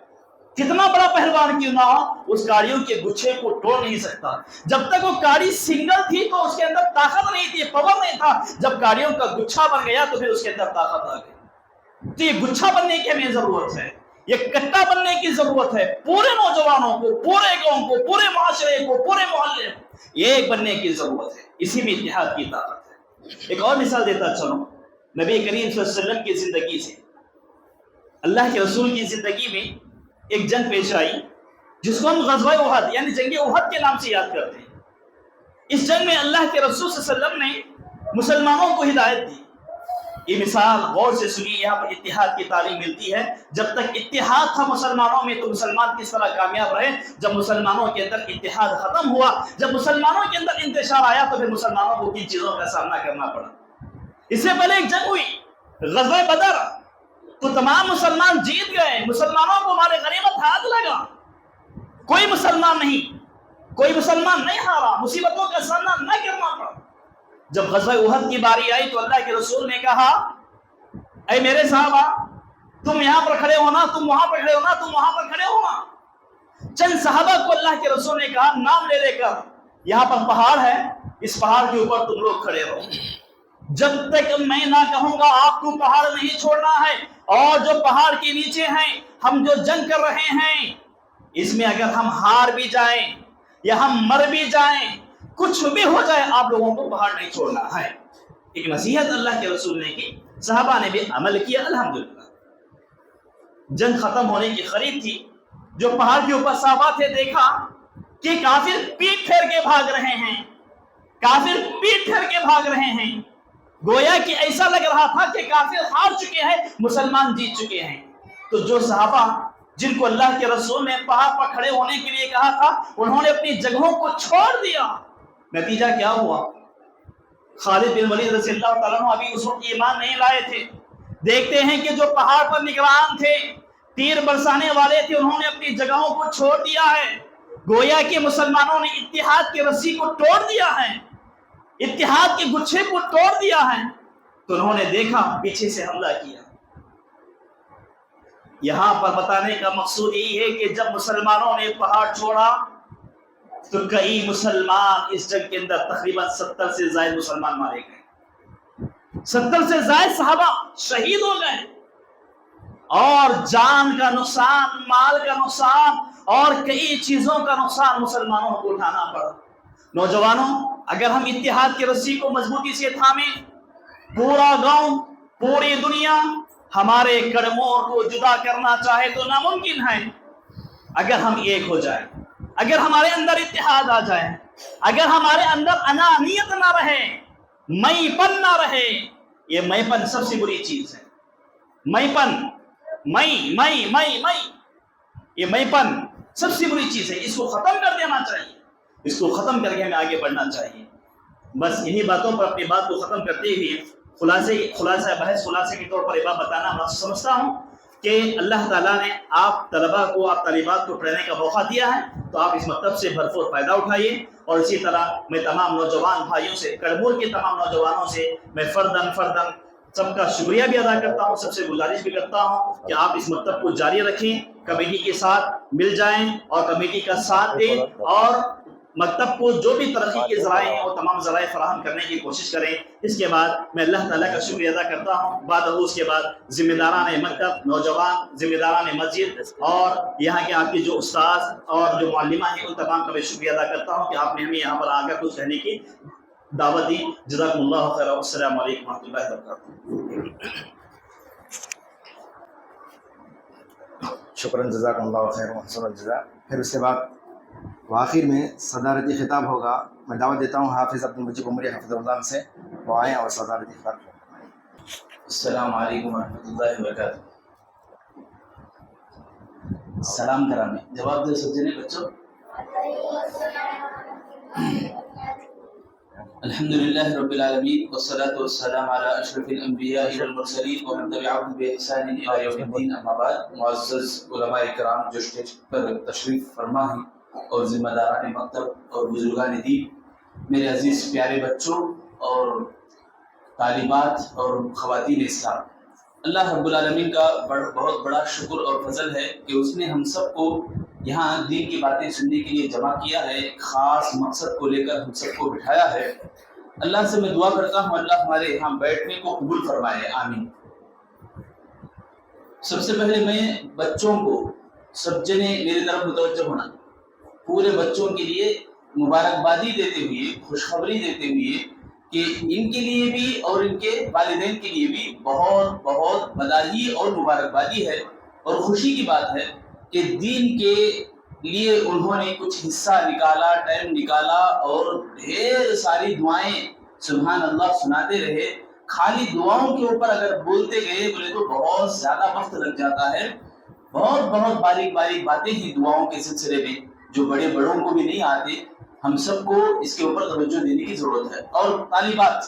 کتنا بڑا پہلوان کیوں نہ ہو، اس کاڑیوں کے گچھے کو توڑ نہیں سکتا۔ جب تک وہ کاڑی سنگل تھی تو اس کے اندر طاقت نہیں تھی، پاور نہیں تھا۔ جب کاڑیوں کا گچھا بن گیا تو پھر اس کے اندر طاقت آ گئی۔ تو یہ گچھا بننے کی ہمیں ضرورت ہے، یہ کٹا بننے کی ضرورت ہے۔ پورے نوجوانوں کو، پورے گاؤں کو، پورے معاشرے کو، پورے محلے کو ایک بننے کی ضرورت ہے۔ اسی میں اتحاد کی طاقت ہے۔ ایک اور مثال دیتا چلو، نبی کریم صلی اللہ علیہ وسلم کی زندگی سے، اللہ کے رسول کی زندگی میں ایک جنگ پیش آئی جس کو ہم غزوہ احد یعنی جنگ احد کے نام سے یاد کرتے ہیں۔ اس جنگ میں اللہ کے رسول صلی اللہ علیہ وسلم نے مسلمانوں کو ہدایت دی۔ یہ مثال غور سے سنیے، یہاں پر اتحاد کی تعلیم ملتی ہے۔ جب تک اتحاد تھا مسلمانوں میں تو مسلمان کس طرح کامیاب رہے۔ جب مسلمانوں کے اندر اتحاد ختم ہوا، جب مسلمانوں کے اندر انتشار آیا تو پھر مسلمانوں کو کن چیزوں کا سامنا کرنا پڑا۔ اس سے پہلے ایک جنگ ہوئی، غزوہ بدر، تو تمام مسلمان جیت گئے، مسلمانوں کو مال غنیمت ہاتھ لگا، کوئی مسلمان نہیں ہارا، مصیبتوں کا سامنا نہ کرنا پڑا۔ جب غزوہ احد کی باری آئی تو اللہ کے رسول نے کہا، اے میرے صحابہ، تم یہاں پر کھڑے ہونا، تم وہاں پر کھڑے ہونا، تم وہاں پر کھڑے ہونا۔ چند صحابہ کو اللہ کے رسول نے کہا نام لے کر، یہاں پر پہاڑ ہے، اس پہاڑ کے اوپر تم لوگ کھڑے ہو، جب تک میں نہ کہوں گا آپ کو پہاڑ نہیں چھوڑنا ہے۔ اور جو پہاڑ کے نیچے ہیں، ہم جو جنگ کر رہے ہیں، اس میں اگر ہم ہار بھی جائیں یا ہم مر بھی جائیں، کچھ بھی ہو جائے، آپ لوگوں کو پہاڑ نہیں چھوڑنا ہے۔ ایک نصیحت اللہ کے رسول نے کی، صحابہ نے بھی عمل کیا، الحمدللہ۔ جنگ ختم ہونے کی قریب تھی، جو پہاڑ کے اوپر صحابہ تھے، دیکھا کہ کافر پیٹ پھیر کے بھاگ رہے ہیں، کافر پیٹ پھیر کے بھاگ رہے ہیں۔ گویا کہ ایسا لگ رہا تھا کہ کافر ہار چکے ہیں، مسلمان جیت چکے ہیں۔ تو جو صحابہ جن کو اللہ کے رسول نے پہاڑ پر کھڑے ہونے کے لیے کہا تھا، انہوں نے اپنی جگہوں کو چھوڑ دیا۔ نتیجہ کیا ہوا؟ خالد بن ولید رضی اللہ تعالیٰ عنہ ابھی اس وقت ایمان نہیں لائے تھے۔ دیکھتے ہیں کہ جو پہاڑ پر نگران تھے، تیر برسانے والے تھے، انہوں نے اپنی جگہوں کو چھوڑ دیا ہے۔ گویا کہ مسلمانوں نے اتحاد کی رسی کو توڑ دیا ہے، اتحاد کے گچھے کو توڑ دیا ہے۔ تو انہوں نے دیکھا، پیچھے سے حملہ کیا۔ یہاں پر بتانے کا مقصود یہی ہے کہ جب مسلمانوں نے پہاڑ چھوڑا تو کئی مسلمان اس جنگ کے اندر تقریباً 70 سے زائد مسلمان مارے گئے، 70 سے زائد صحابہ شہید ہو گئے، اور جان کا نقصان، مال کا نقصان اور کئی چیزوں کا نقصان مسلمانوں کو اٹھانا پڑا۔ نوجوانوں، اگر ہم اتحاد کی رسی کو مضبوطی سے تھامیں، پورا گاؤں، پوری دنیا ہمارے کڑمور کو جدا کرنا چاہے تو ناممکن ہے۔ اگر ہم ایک ہو جائیں، اگر ہمارے اندر اتحاد آ جائے، اگر ہمارے اندر انانیت نہ رہے، میں پن نہ رہے۔ یہ میں پن سب سے بری چیز ہے۔ میں پن، یہ میں پن سب سے بری چیز ہے۔ اس کو ختم کر دینا چاہیے، اس کو ختم کر کے ہمیں آگے بڑھنا چاہیے۔ بس انہی باتوں پر اپنی بات کو ختم کرتے ہوئے خلاصہ کے طور پر یہ بات بتانا میں سمجھتا ہوں کہ اللہ تعالیٰ نے آپ طلباء کو، آپ طالبات کو پڑھنے کا موقع دیا ہے، تو آپ اس مکتب سے بھرپور فائدہ اٹھائیے۔ اور اسی طرح میں تمام نوجوان بھائیوں سے، کڑمور کے تمام نوجوانوں سے میں فرداً سب کا شکریہ بھی ادا کرتا ہوں، سب سے گزارش بھی کرتا ہوں کہ آپ اس مکتب کو جاری رکھیں، کمیٹی کے ساتھ مل جائیں اور کمیٹی کا ساتھ دیں، اور مکتب کو جو بھی ترقی کے ذرائع ہیں وہ تمام ذرائع فراہم کرنے کی کوشش کریں۔ اس کے بعد میں اللہ تعالیٰ کا شکریہ ادا کرتا ہوں، بعد اس کے بعد ذمہ داران مکتب، نوجوان ذمہ داران مسجد اور یہاں کے آپ کے جو استاد اور جو معلمہ ہیں ان تمام کا میں شکریہ ادا کرتا ہوں کہ آپ نے ہمیں یہاں پر آ کر کچھ کہنے کی دعوت دی۔ جزاکم اللہ خیر، السلام علیکم ورحمۃ اللہ وبرکاتہ۔ شکراً، جزاکم اللہ خیر و حسن الجزا۔ پھر اس کے بعد آخر میں صدارتی خطاب ہوگا۔ میں دعوت دیتا ہوں حافظ عبد المجید عمری حفظ اللہ سے، وہ آئیں اور صدارتی خطاب کریں۔ السلام علیکم ورحمۃ اللہ وبرکاتہ۔ سلام کرانے جواب دے سکتے ہیں بچوں؟ الحمدللہ رب العالمین والصلاة والسلام علی اشرف الانبیاء والمرسلین ومن تبعهم بإحسان الی یوم الدین، اما بعد۔ معزز علماء کرام جو اسٹیج پر تشریف فرما ہیں اور ذمہ داران مکتب اور بزرگان دین، میرے عزیز پیارے بچوں اور طالبات اور خواتین اسلام، اللہ رب العالمین کا بہت بڑا شکر اور فضل ہے کہ اس نے ہم سب کو یہاں دین کی باتیں سننے کے لیے جمع کیا ہے، ایک خاص مقصد کو لے کر ہم سب کو بٹھایا ہے۔ اللہ سے میں دعا کرتا ہوں اللہ ہمارے یہاں بیٹھنے کو قبول فرمائے، آمین۔ سب سے پہلے میں بچوں کو، سب جنے میری طرف متوجہ ہونا، پورے بچوں کے لیے مبارکبادی دیتے ہوئے، خوشخبری دیتے ہوئے کہ ان کے لیے بھی اور ان کے والدین کے لیے بھی بہت بہت بداعی اور مبارکبادی ہے، اور خوشی کی بات ہے کہ دین کے لیے انہوں نے کچھ حصہ نکالا، ٹائم نکالا اور ڈھیر ساری دعائیں سبحان اللہ سناتے رہے۔ خالی دعاؤں کے اوپر اگر بولتے گئے بولے تو بہت زیادہ وقت لگ جاتا ہے۔ بہت بہت باریک باریک باتیں ہیں دعاؤں کے سلسلے میں جو بڑے بڑوں کو بھی نہیں آتے۔ ہم سب کو اس کے اوپر توجہ دینے کی ضرورت ہے۔ اور طالبات،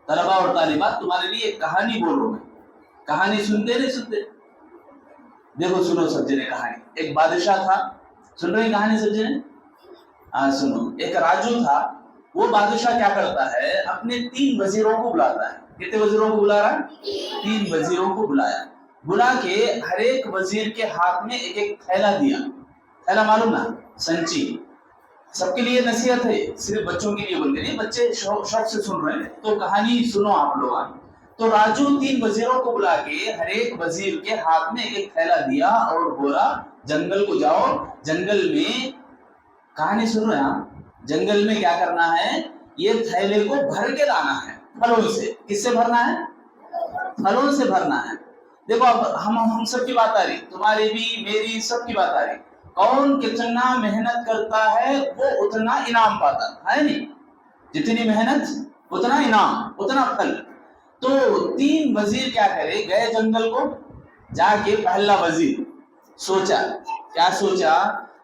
طلباء اور طالبات، تمہارے لیے ایک کہانی بول رہا ہوں میں۔ کہانی سنتے نہیں سنتے؟ دیکھو سنو سب جنے کہانی۔ ایک بادشاہ تھا، سن رہے ہیں کہانی سب جنے؟ ہاں سنو۔ ایک راجو تھا، وہ بادشاہ کیا کرتا ہے، اپنے 3 وزیروں کو بلاتا ہے۔ کتنے وزیروں کو بلا رہا ہے؟ 3 وزیروں کو بلایا، بلا کے ہر ایک وزیر کے ہاتھ میں ایک ایک تھیلا دیا۔ تھیلا معلوم نا، سنچی۔ سب کے لیے نصیحت ہے، صرف بچوں کے لیے بولتے نہیں، بچے شوق سے سن رہے ہیں تو کہانی سنو آپ لوگ۔ تو راجو 3 وزیروں کو بلا کے ہر ایک وزیر کے ہاتھ میں ایک ایک تھیلا دیا اور بولا جنگل کو جاؤ، جنگل میں، کہانی سن رہے ہیں، جنگل میں کیا کرنا ہے، یہ تھیلے کو بھر کے لانا ہے پھلوں سے۔ کس سے بھرنا ہے؟ پھلوں سے بھرنا ہے۔ دیکھو اب ہم سب کی بات آ رہی، تمہاری بھی میری سب کی بات آ رہی۔ کون کتنا محنت کرتا ہے وہ اتنا انعام پاتا ہے، نہیں؟ جتنی محنت اتنا انعام، اتنا پھل۔ تو 3 وزیر کیا کرے، گئے جنگل کو، جا کے پہلا وزیر سوچا، کیا سوچا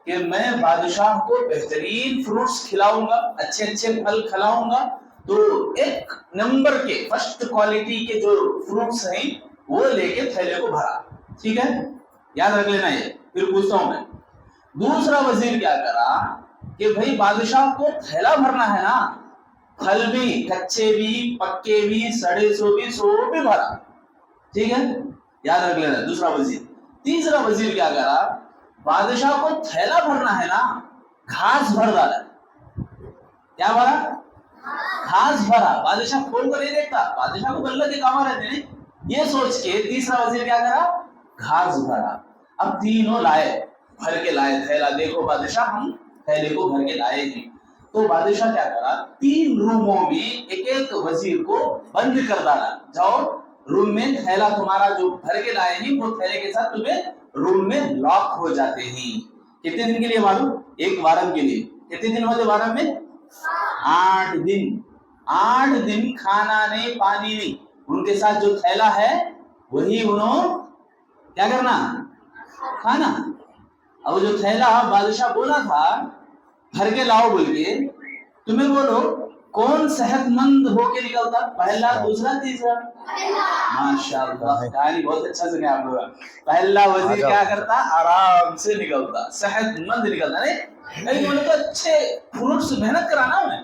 کہ میں بادشاہ کو بہترین فروٹس کھلاؤں گا، اچھے اچھے پھل کھلاؤں گا، تو 1 نمبر کے فرسٹ کوالٹی کے جو فروٹس ہیں وہ لے کے تھیلے کو بھرا۔ ٹھیک ہے، یاد رکھ لینا یہ، پھر پوچھتا ہوں میں۔ دوسرا وزیر کیا کرا کہ بھائی بادشاہ کو تھیلا بھرنا ہے نا، پھل بھی، کچے بھی، پکے بھی، سڑے سو بھی، سو بھی بھرا۔ ٹھیک ہے، یاد رکھ لینا دوسرا وزیر۔ تیسرا وزیر کیا کرا، بادشاہ کو تھیلا بھرنا ہے نا، گھاس بھر ڈالا۔ کیا بھرا؟ گھاس بھرا۔ بادشاہ کھول کر نہیں دیکھتا، بادشاہ کو اللہ کے کام رہتے ہیں، یہ سوچ کے تیسرا وزیر کیا کرا، گھاس بھرا۔ اب تینوں لائے، بھر کے لائے تھیلا، دیکھو بادشاہ ہم تھیلے کو بھر کے لائے ہیں۔ تو بادشاہ کیا کرا، 3 روموں میں ایک ایک وزیر کو بند کر ڈالا، جاؤ روم میں تھیلا تمہارا جو بھر کے لائے ہیں وہ تھیلے کے ساتھ تمہیں روم میں لاک ہو جاتے ہیں۔ کتنے دن کے لیے معلوم؟ 1 وارم کے لیے۔ کتنے دن ہوتے وارم میں؟ 8 دن۔ 8 دن کھانا نہیں، پانی نہیں، ان کے ساتھ جو تھیلا ہے وہی انہوں کیا کرنا، کھانا۔ اب جو تھیلا بادشاہ بولا تھا بھر کے لاؤ بول کے، تمہیں بولو کون صحت مند ہو کے نکلتا، پہلا، دوسرا، تیسرا؟ ماشاءاللہ، کہانی بہت اچھا سنے آپ لوگ۔ پہلا وزیر کیا کرتا، آرام سے نکلتا، صحت مند نکلتا۔ نہیں بولے تو اچھے فروٹس، محنت کرانا انہیں،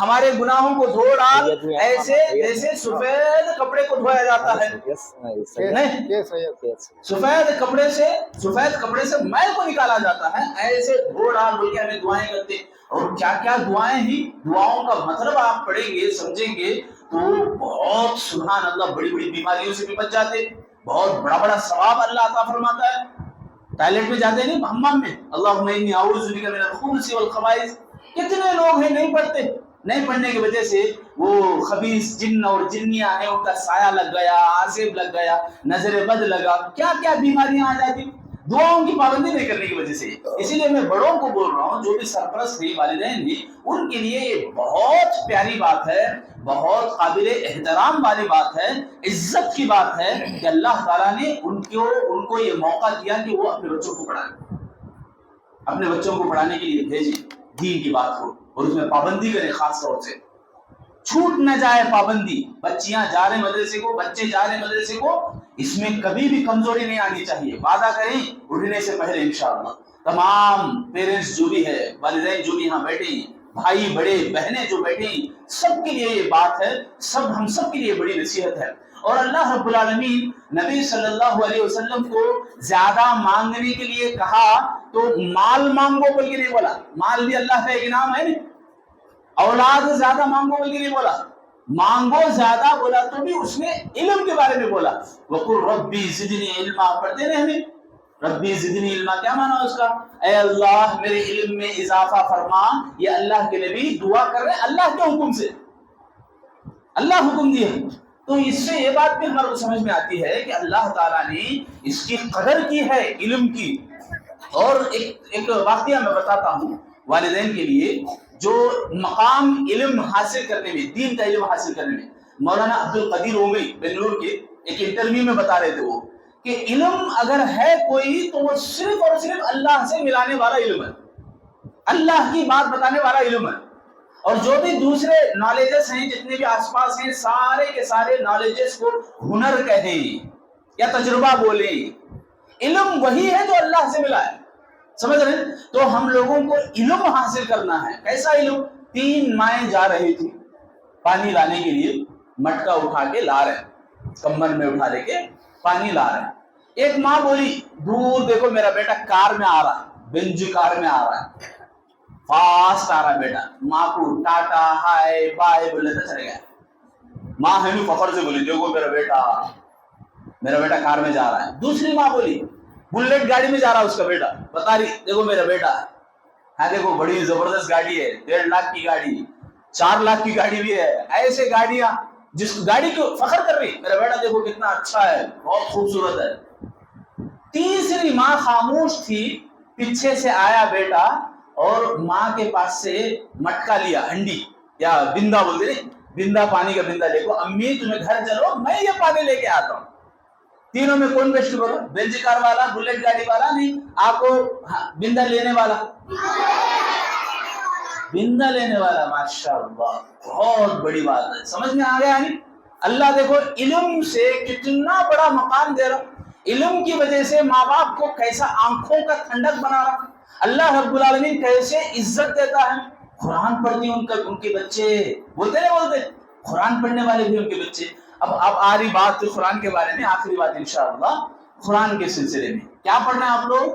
ہمارے گناہوں کو دھو ڈال ایسے جیسے سفید کپڑے کو دھویا جاتا ہے. نہیں، سفید کپڑے سے میل کو نکالا جاتا ہے، ایسے دھو ڈال بول کے ہمیں دعائیں کرتے. اور کیا کیا دعائیں ہی، دعاؤں کا مطلب آپ پڑھیں گے سمجھیں گے تو بہت سبحان اللہ بڑی بڑی بیماریوں سے بھی بچ جاتے، بہت بڑا بڑا ثواب اللہ عطا فرماتا ہے. ٹوائلٹ میں جاتے نہیں، حمام میں، اللہم انی اعوذ بک من الخبث والخبائث. کتنے لوگ ہیں نہیں پڑھتے، نہیں پڑھنے کی وجہ سے وہ خبیث جن اور جنیاں ہیں، ان کا سایہ لگ گیا، عازب لگ گیا، نظر بد لگا، کیا کیا بیماریاں آ جاتی دعاؤں کی پابندی نہیں کرنے کی وجہ سے. اسی لیے میں بڑوں کو بول رہا ہوں، جو بھی سرپرست ہیں والدین بھی، ان کے لیے یہ بہت پیاری بات ہے، بہت قابل احترام والی بات ہے، عزت کی بات ہے کہ اللہ تعالیٰ نے ان کو یہ موقع دیا کہ وہ اپنے بچوں کو پڑھائیں، اپنے بچوں کو پڑھانے کے لیے بھیجیں، دین کی بات ہو اور اس میں پابندی کریں. خاص طور سے چھوٹ نہ جائے پابندی. بچیاں جا رہے مدرسے کو، بچے جا رہے مدرسے کو، اس میں کبھی بھی کمزوری نہیں آنی چاہیے. وعدہ کریں اٹھنے سے پہلے انشاءاللہ. تمام پیرنٹس جو بھی ہے، والدین جو بھی یہاں بیٹھے ہیں، بھائی بڑے بہنیں جو بیٹھے ہیں، سب کے لیے یہ بات ہے، ہم سب کے لیے بڑی نصیحت ہے. اور اللہ رب العالمین نبی صلی اللہ علیہ وسلم کو زیادہ مانگنے کے لیے کہا تو مال مانگو بول کے نہیں بولا. مال بھی اللہ کا ایک انعام ہے نہیں. اولاد زیادہ مانگو بول کے نہیں بولا، مانگو زیادہ بولا تو بھی اس نے علم کے بارے میں بولا. وَقُلْ رَبِّي زِدْنِي عِلْمًا. پڑھتے ہیں ہمیں ربی زدنی علما، کیا معنی اس کا؟ اے اللہ میرے علم میں اضافہ فرما. یہ اللہ کے نبی دعا کر رہے ہیں اللہ کے حکم سے، اللہ حکم دیا. تو اس سے یہ بات بھی ہمارے کو سمجھ میں آتی ہے کہ اللہ تعالیٰ نے اس کی قدر کی ہے علم کی. اور ایک واقعہ میں بتاتا ہوں والدین کے لیے، جو مقام علم حاصل کرنے میں، دین کا علم حاصل کرنے میں، مولانا عبد القدیر اومئی بنگلور کے ایک انٹرویو میں بتا رہے تھے وہ کہ علم اگر ہے کوئی تو وہ صرف اور صرف اللہ سے ملانے والا علم ہے، اللہ کی بات بتانے والا علم ہے. اور جو بھی دوسرے نالجز ہیں جتنے بھی آس پاس ہیں، سارے کے سارے نالجز کو ہنر کہیں یا تجربہ بولیں. علم وہی ہے جو اللہ سے ملا ہے، سمجھ رہے ہیں؟ تو ہم لوگوں کو علم حاصل کرنا ہے. کیسا علم؟ 3 مائیں جا رہی تھی پانی لانے کے لیے، مٹکا اٹھا کے لا رہے ہیں، کمر میں اٹھا لے کے پانی لا رہے ہیں. ایک ماں بولی دور دیکھو میرا بیٹا کار میں آ رہا ہے، بنج کار میں آ رہا ہے، فاسٹ آ رہا ہے بیٹا. ماں کو ٹاٹا ہائے بائے بولے تو چلے گئے. ماں ہمیں فخر سے بولی دیکھو میرا بیٹا کار میں جا رہا ہے. دوسری ماں بولی بلٹ گاڑی میں جا رہا ہے اس کا بیٹا، بتا رہی دیکھو میرا بیٹا ہے، دیکھو بڑی زبردست گاڑی ہے، 1.5 لاکھ کی گاڑی، 4 لاکھ کی گاڑی بھی ہے. ایسے گاڑیاں جس گاڑی کو فخر کر رہی، میرا بیٹا دیکھو کتنا اچھا ہے، بہت خوبصورت ہے. تیسری ماں خاموش تھی، پیچھے سے آیا بیٹا اور ماں کے پاس سے مٹکا لیا، ہنڈی یا بندا بولتے نہیں، بندا، پانی کا بندا لے کو، امی تمہیں گھر چلو میں یہ پانی لے کے آتا ہوں. تینوں میں کون بیسٹ بولو؟ بینج کار والا، بلٹ گاڑی والا؟ نہیں، آپ کو بندا لینے والا، بندا لینے والا. ماشاءاللہ بہت بڑی بات ہے، سمجھ میں آ گیا نہیں؟ اللہ دیکھو علم سے کتنا بڑا مقام دے رہا. علم کی وجہ سے ماں باپ کو کیسا آنکھوں کا ٹھنڈک بنا رہا. اللہ رب العالمین کیسے عزت دیتا ہے. قرآن پڑھتے ہیں ان کے بچے، بولتے نہیں بولتے؟ قرآن پڑھنے والے بھی ان کے بچے. اب آ رہی بات قرآن کے بارے میں، آخری بات انشاءاللہ قرآن کے سلسلے میں. کیا پڑھنا ہے آپ لوگ؟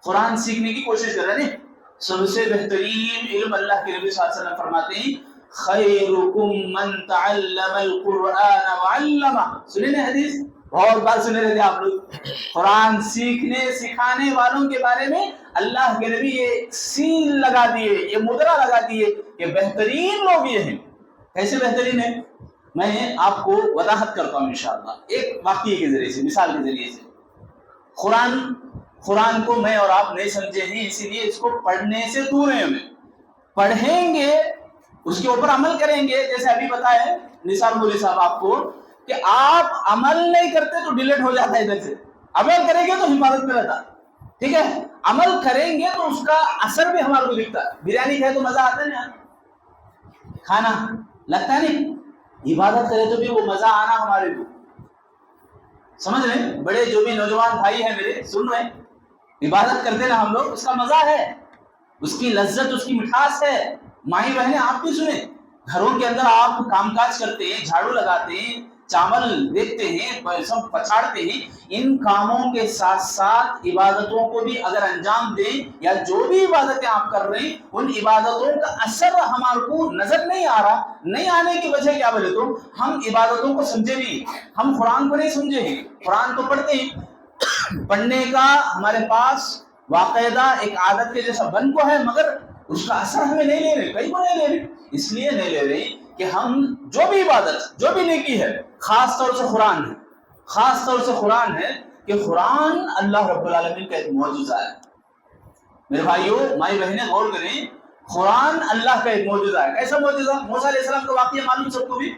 قرآن سیکھنے کی کوشش کر رہے ہیں. سب سے بہترین علم اللہ کے نبی صلی اللہ علیہ وسلم فرماتے ہیں خیرکم من تعلم القرآن وعلمہ. سنیں نا حدیث، بہت بار سنے رہتے آپ لوگ. قرآن سیکھنے سکھانے والوں کے بارے میں اللہ کے نبی یہ سیل لگا دیے، یہ مدرا لگا دیے کہ بہترین لوگ یہ ہیں. کیسے بہترین ہیں؟ میں آپ کو وضاحت کرتا ہوں انشاءاللہ ایک واقعے کے ذریعے سے، مثال کے ذریعے سے. قرآن کو میں اور آپ نہیں سمجھے ہیں، اسی لیے اس کو پڑھنے سے دور ہیں. ہمیں پڑھیں گے، اس کے اوپر عمل کریں گے. جیسے ابھی بتایا نثار مولوی صاحب آپ کو کہ آپ عمل نہیں کرتے تو ڈیلیٹ ہو جاتا ہے ادھر سے، عمل کریں گے تو حفاظت میں رہتا. ٹھیک ہے، عمل کریں گے تو اس کا اثر بھی ہمارے کو دکھتا ہے. بریانی کھائے تو مزہ آتا ہے نا، کھانا لگتا ہے نہیں. عبادت کرے تو بھی وہ مزہ آنا ہمارے کو، سمجھ رہے ہیں؟ بڑے جو بھی نوجوان بھائی ہیں میرے سن رہے ہیں، عبادت کرتے نا ہم لوگ، اس کا مزہ ہے، اس کی لذت، اس کی مٹھاس ہے. مائی بہنیں آپ بھی سنیں، گھروں کے اندر آپ کام کاج کرتے ہیں، جھاڑو لگاتے ہیں، چاول دیکھتے ہیں، سب پچھاڑتے ہیں، ان کاموں کے ساتھ ساتھ عبادتوں کو بھی اگر انجام دیں، یا جو بھی عبادتیں آپ کر رہے ہیں ان عبادتوں کا اثر ہمارے کو نظر نہیں آ رہا، نہیں آنے کی وجہ کیا بولے تو ہم عبادتوں کو سمجھے نہیں، ہم قرآن کو نہیں سمجھے ہیں، قرآن کو پڑھتے ہیں، پڑھنے کا ہمارے پاس باقاعدہ ایک عادت کے جیسا بن کو ہے، مگر اس کا اثر ہمیں نہیں لے رہے، کئی کو نہیں لے رہے، اس لیے نہیں لے رہے کہ ہم جو بھی عبادت جو بھی نیکی ہے، خاص طور سے قرآن ہے، خاص طور سے قرآن ہے کہ قرآن اللہ رب العالمین کا ایک معجزہ ہے۔ میرے بھائیوں مائی بہنیں غور کریں، قرآن اللہ کا ایک معجزہ ہے۔ کیسا معجزہ؟ موسیٰ علیہ السلام کا واقعہ معلوم سب کو بھی،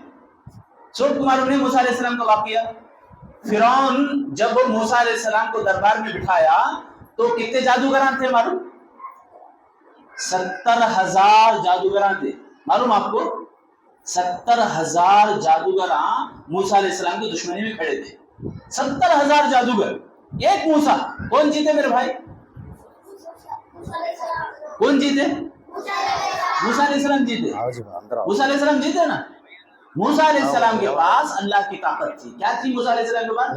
سب کو معلوم ہے موسیٰ علیہ السلام کا واقعہ۔ فرعون جب موسیٰ علیہ السلام کو دربار میں بٹھایا تو کتنے جادوگران تھے معلوم؟ 70,000 جادوگران تھے، معلوم آپ کو؟ 70,000 جادوگران موسیٰ علیہ السلام کی دشمنی میں کھڑے تھے، 70,000 جادوگر، ایک موسیٰ۔ کون جیتے میرے بھائی؟ کون جیتے؟ موسیٰ علیہ السلام جیتے، موسیٰ علیہ السلام جیتے نا۔ موسیٰ علیہ السلام کے پاس اللہ کی طاقت تھی، کیا تھی موسیٰ علیہ السلام کے پاس؟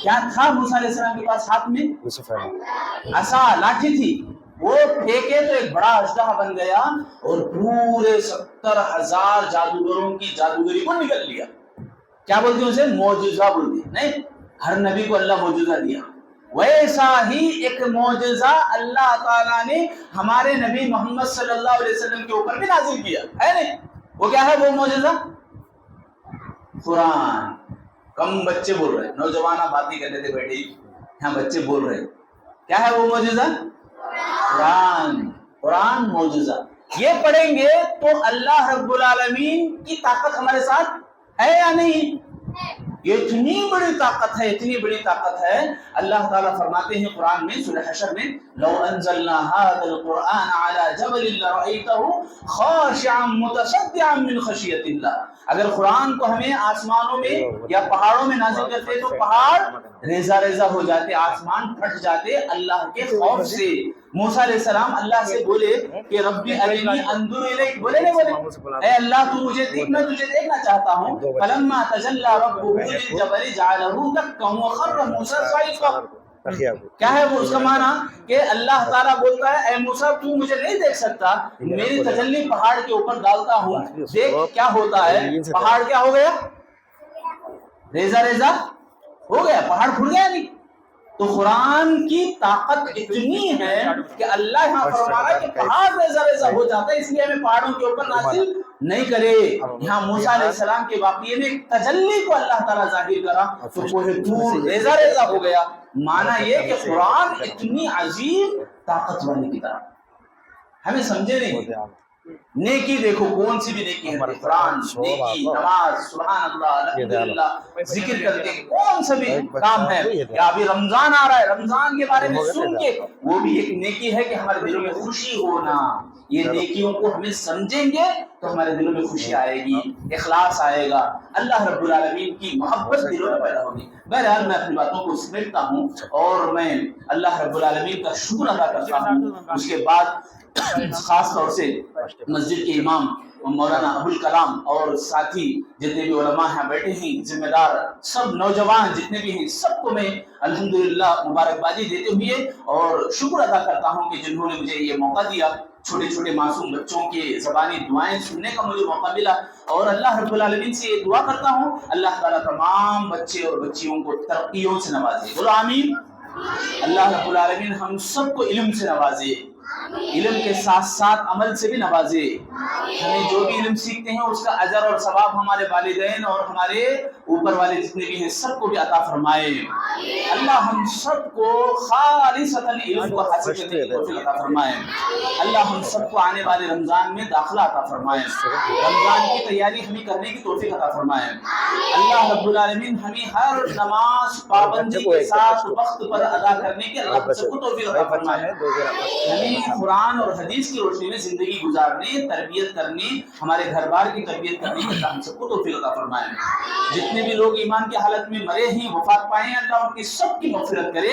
کیا تھا موسیٰ علیہ السلام کے پاس؟ ہاتھ میں عصا، لاٹھی تھی، وہ پھینکے تو ایک بڑا اژدہا بن گیا اور پورے 70,000 جادوگروں کی جادوگری کو نکل لیا۔ کیا بولتے ہیں اسے؟ معجزہ بولتے ہیں۔ نہیں، ہر نبی کو اللہ معجزہ دیا، ویسا ہی ایک معجزہ اللہ تعالیٰ نے ہمارے نبی محمد صلی اللہ علیہ وسلم کے اوپر بھی نازل کیا ہے۔ نہیں، وہ کیا ہے وہ معجزہ؟ قرآن۔ کم بچے بول رہے، نوجوان باتیں کرتے تھے بیٹھے، یہاں بچے بول رہے، کیا ہے وہ معجزہ؟ قرآن۔ قرآن معجزہ، یہ پڑھیں گے تو اللہ رب العالمین کی طاقت ہمارے ساتھ ہے یا نہیں؟ یہ اتنی بڑی طاقت ہے، اتنی بڑی طاقت ہے، اللہ تعالیٰ فرماتے ہیں قرآن میں سورہ حشر میں، لو انزلنا هذا القرآن على جبل لرأيته خاشعا متصدعا من خشیۃ اللہ۔ اگر قرآن کو ہمیں آسمانوں میں یا پہاڑوں میں نازل کرتے تو پہاڑ ریزہ ریزہ ہو جاتے، آسمان پھٹ جاتے اللہ کے خوف سے۔ موسیٰ علیہ السلام اللہ سے بولے کہ ربی ارنی انظر الیک، بولے نہیں بولے؟ اے اللہ تو مجھے دیکھ، میں تجھے دیکھنا چاہتا ہوں۔ فلما تجلی ربہ للجبل جعلہ دکا وخر موسیٰ صعقا۔ کیا ہے وہ اس کا معنی کہ اللہ تعالیٰ بولتا ہے اے موسیٰ تو مجھے نہیں دیکھ سکتا، میری تجلی پہاڑ کے اوپر ڈالتا ہوں، دیکھ کیا ہوتا ہے۔ پہاڑ کیا ہو گیا؟ ریزہ ریزہ ہو گیا، پہاڑ پھٹ گیا نہیں۔ تو قرآن کی طاقت اتنی ہے کہ اللہ یہاں فرما رہا ہے کہ پہاڑ ریزہ ریزہ ہو جاتا ہے، اس لیے ہمیں پہاڑوں کے اوپر نازل نہیں کرے۔ یہاں موسیٰ علیہ السلام کے واقعے میں تجلی کو اللہ تعالیٰ ظاہر کرا تو کوہ طور ریزہ ریزہ ہو گیا۔ معنی یہ کہ قرآن اتنی عظیم طاقت والی کتاب، ہمیں سمجھے نہیں۔ نیکی دیکھو، کون سی بھی نیکی ہے، قرآن، نیکی، نماز، سبحان اللہ، الحمدللہ، ذکر کرتے، کون سا بھی کام ہے۔ یا ابھی رمضان آ رہا ہے، رمضان کے بارے میں سن کے وہ بھی ایک نیکی ہے کہ ہمارے دلوں میں خوشی ہونا۔ یہ نیکیوں کو ہمیں سمجھیں گے تو ہمارے دلوں میں خوشی آئے گی، اخلاص آئے گا، اللہ رب العالمین کی محبت دلوں میں پیدا ہوگی۔ بہرحال میں اپنی باتوں کو سمیٹتا ہوں اور میں اللہ رب العالمین کا شکر ادا کرتا ہوں۔ اس کے بعد خاص طور سے مسجد کے امام مولانا ابوالکلام اور ساتھی جتنے بھی علماء ہیں بیٹھے ہیں، ذمہ دار سب نوجوان جتنے بھی ہیں، سب کو میں الحمدللہ مبارکبادی دیتے ہوئے اور شکر ادا کرتا ہوں کہ جنہوں نے مجھے یہ موقع دیا، چھوٹے چھوٹے معصوم بچوں کے زبانی دعائیں سننے کا مجھے موقع ملا، اور اللہ رب العالمین سے یہ دعا کرتا ہوں اللہ تعالیٰ تمام بچے اور بچیوں کو ترقیوں سے نوازے، بولو آمین۔ اللہ رب العالمین ہم سب کو علم سے نوازے، علم کے ساتھ ساتھ عمل سے بھی نوازے، ہمیں جو بھی علم سیکھتے ہیں اس کا اجر اور ثواب ہمارے والدین اور ہمارے اوپر والے جتنے بھی ہیں سب کو بھی عطا فرمائے۔ اللہ ہم سب کو خالصتاً علم کو حاصل کرنے کی توفیق عطا فرمائے۔ اللہ ہم سب کو آنے والے رمضان میں داخلہ عطا فرمائے، رمضان کی تیاری ہمیں کرنے کی توفیق عطا فرمائے۔ اللہ رب العالمین ہمیں ہر نماز پابندی کے ساتھ وقت پر ادا کرنے کی اللہ سب کو توفیق عطا فرمائے۔ ہمیں قرآن اور حدیث کی روشنی میں زندگی گزارنے، تربیت کرنے، ہمارے گھر بار کی تربیت کرنے کی اللہ ہم سب کو توفیق عطا فرمائے۔ جتنے بھی لوگ ایمان کی حالت میں مرے ہیں، وفات پائے ہیں، اللہ ان کی سب کی مغفرت کرے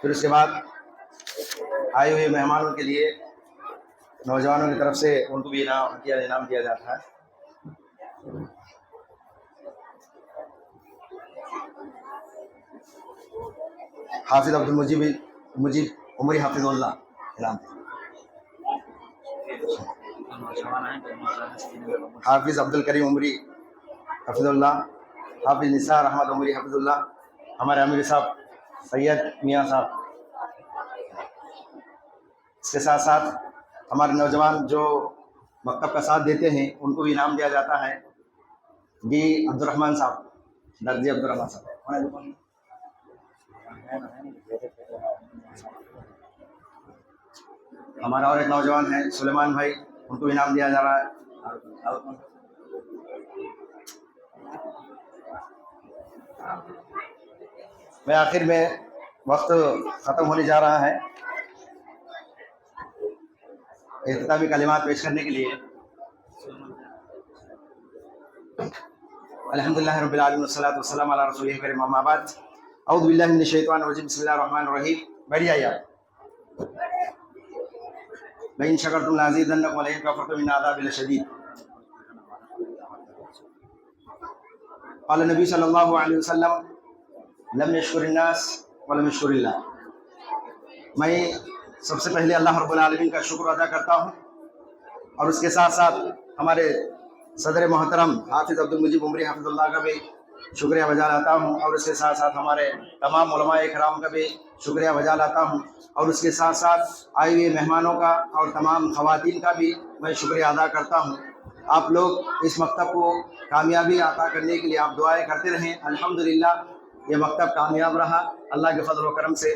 پھر اس کے بعد آئے ہوئے مہمانوں کے لیے نوجوانوں کی طرف سے ان کو بھی انعام دیا جاتا ہے. حافظ عبد المجید عمری حافظ اللہ انعام. حافظ عبد الکریم عمری حفظ اللہ. حافظ نثار احمد عمری حفظ اللہ. ہمارے امیر صاحب سید میاں صاحب. اس کے ساتھ ساتھ ہمارے نوجوان جو مکتب کا ساتھ دیتے ہیں ان کو بھی انعام دیا جاتا ہے. جی عبد الرحمن صاحب, درجی عبد الرحمن صاحب. ہمارا اور ایک نوجوان ہے سلیمان بھائی, ان کو انعام دیا جا رہا ہے. میں آخر میں وقت ختم ہونے جا رہا ہے, اختتامی کلمات پیش کرنے کے لیے. الحمدللہ رب العالمین والصلاۃ والسلام علی رسول کریم. اما بعد, اعوذ باللہ من الشیطان الرجیم, بسم اللہ الرحمن الرحیم. بیٹھ جائیے آپ. لئن شکرتم لازیدنکم ولئن کفرتم ان عذابی لشدید. قال النبی صلی اللہ علیہ وسلم لم یشکر الناس ولم یشکر اللہ. میں سب سے پہلے اللہ رب العالمین کا شکر ادا کرتا ہوں, اور اس کے ساتھ ساتھ ہمارے صدر محترم حافظ عبد المجید عمری حافظ اللہ کا بھی شکریہ بجا لاتا ہوں, اور اس کے ساتھ ساتھ ہمارے تمام علماء کرام کا بھی شکریہ بجا لاتا ہوں, اور اس کے ساتھ ساتھ آئے ہوئے مہمانوں کا اور تمام خواتین کا بھی میں شکریہ ادا کرتا ہوں. آپ لوگ اس مکتب کو کامیابی عطا کرنے کے لیے آپ دعائیں کرتے رہیں. الحمدللہ یہ مکتب کامیاب رہا اللہ کے فضل و کرم سے.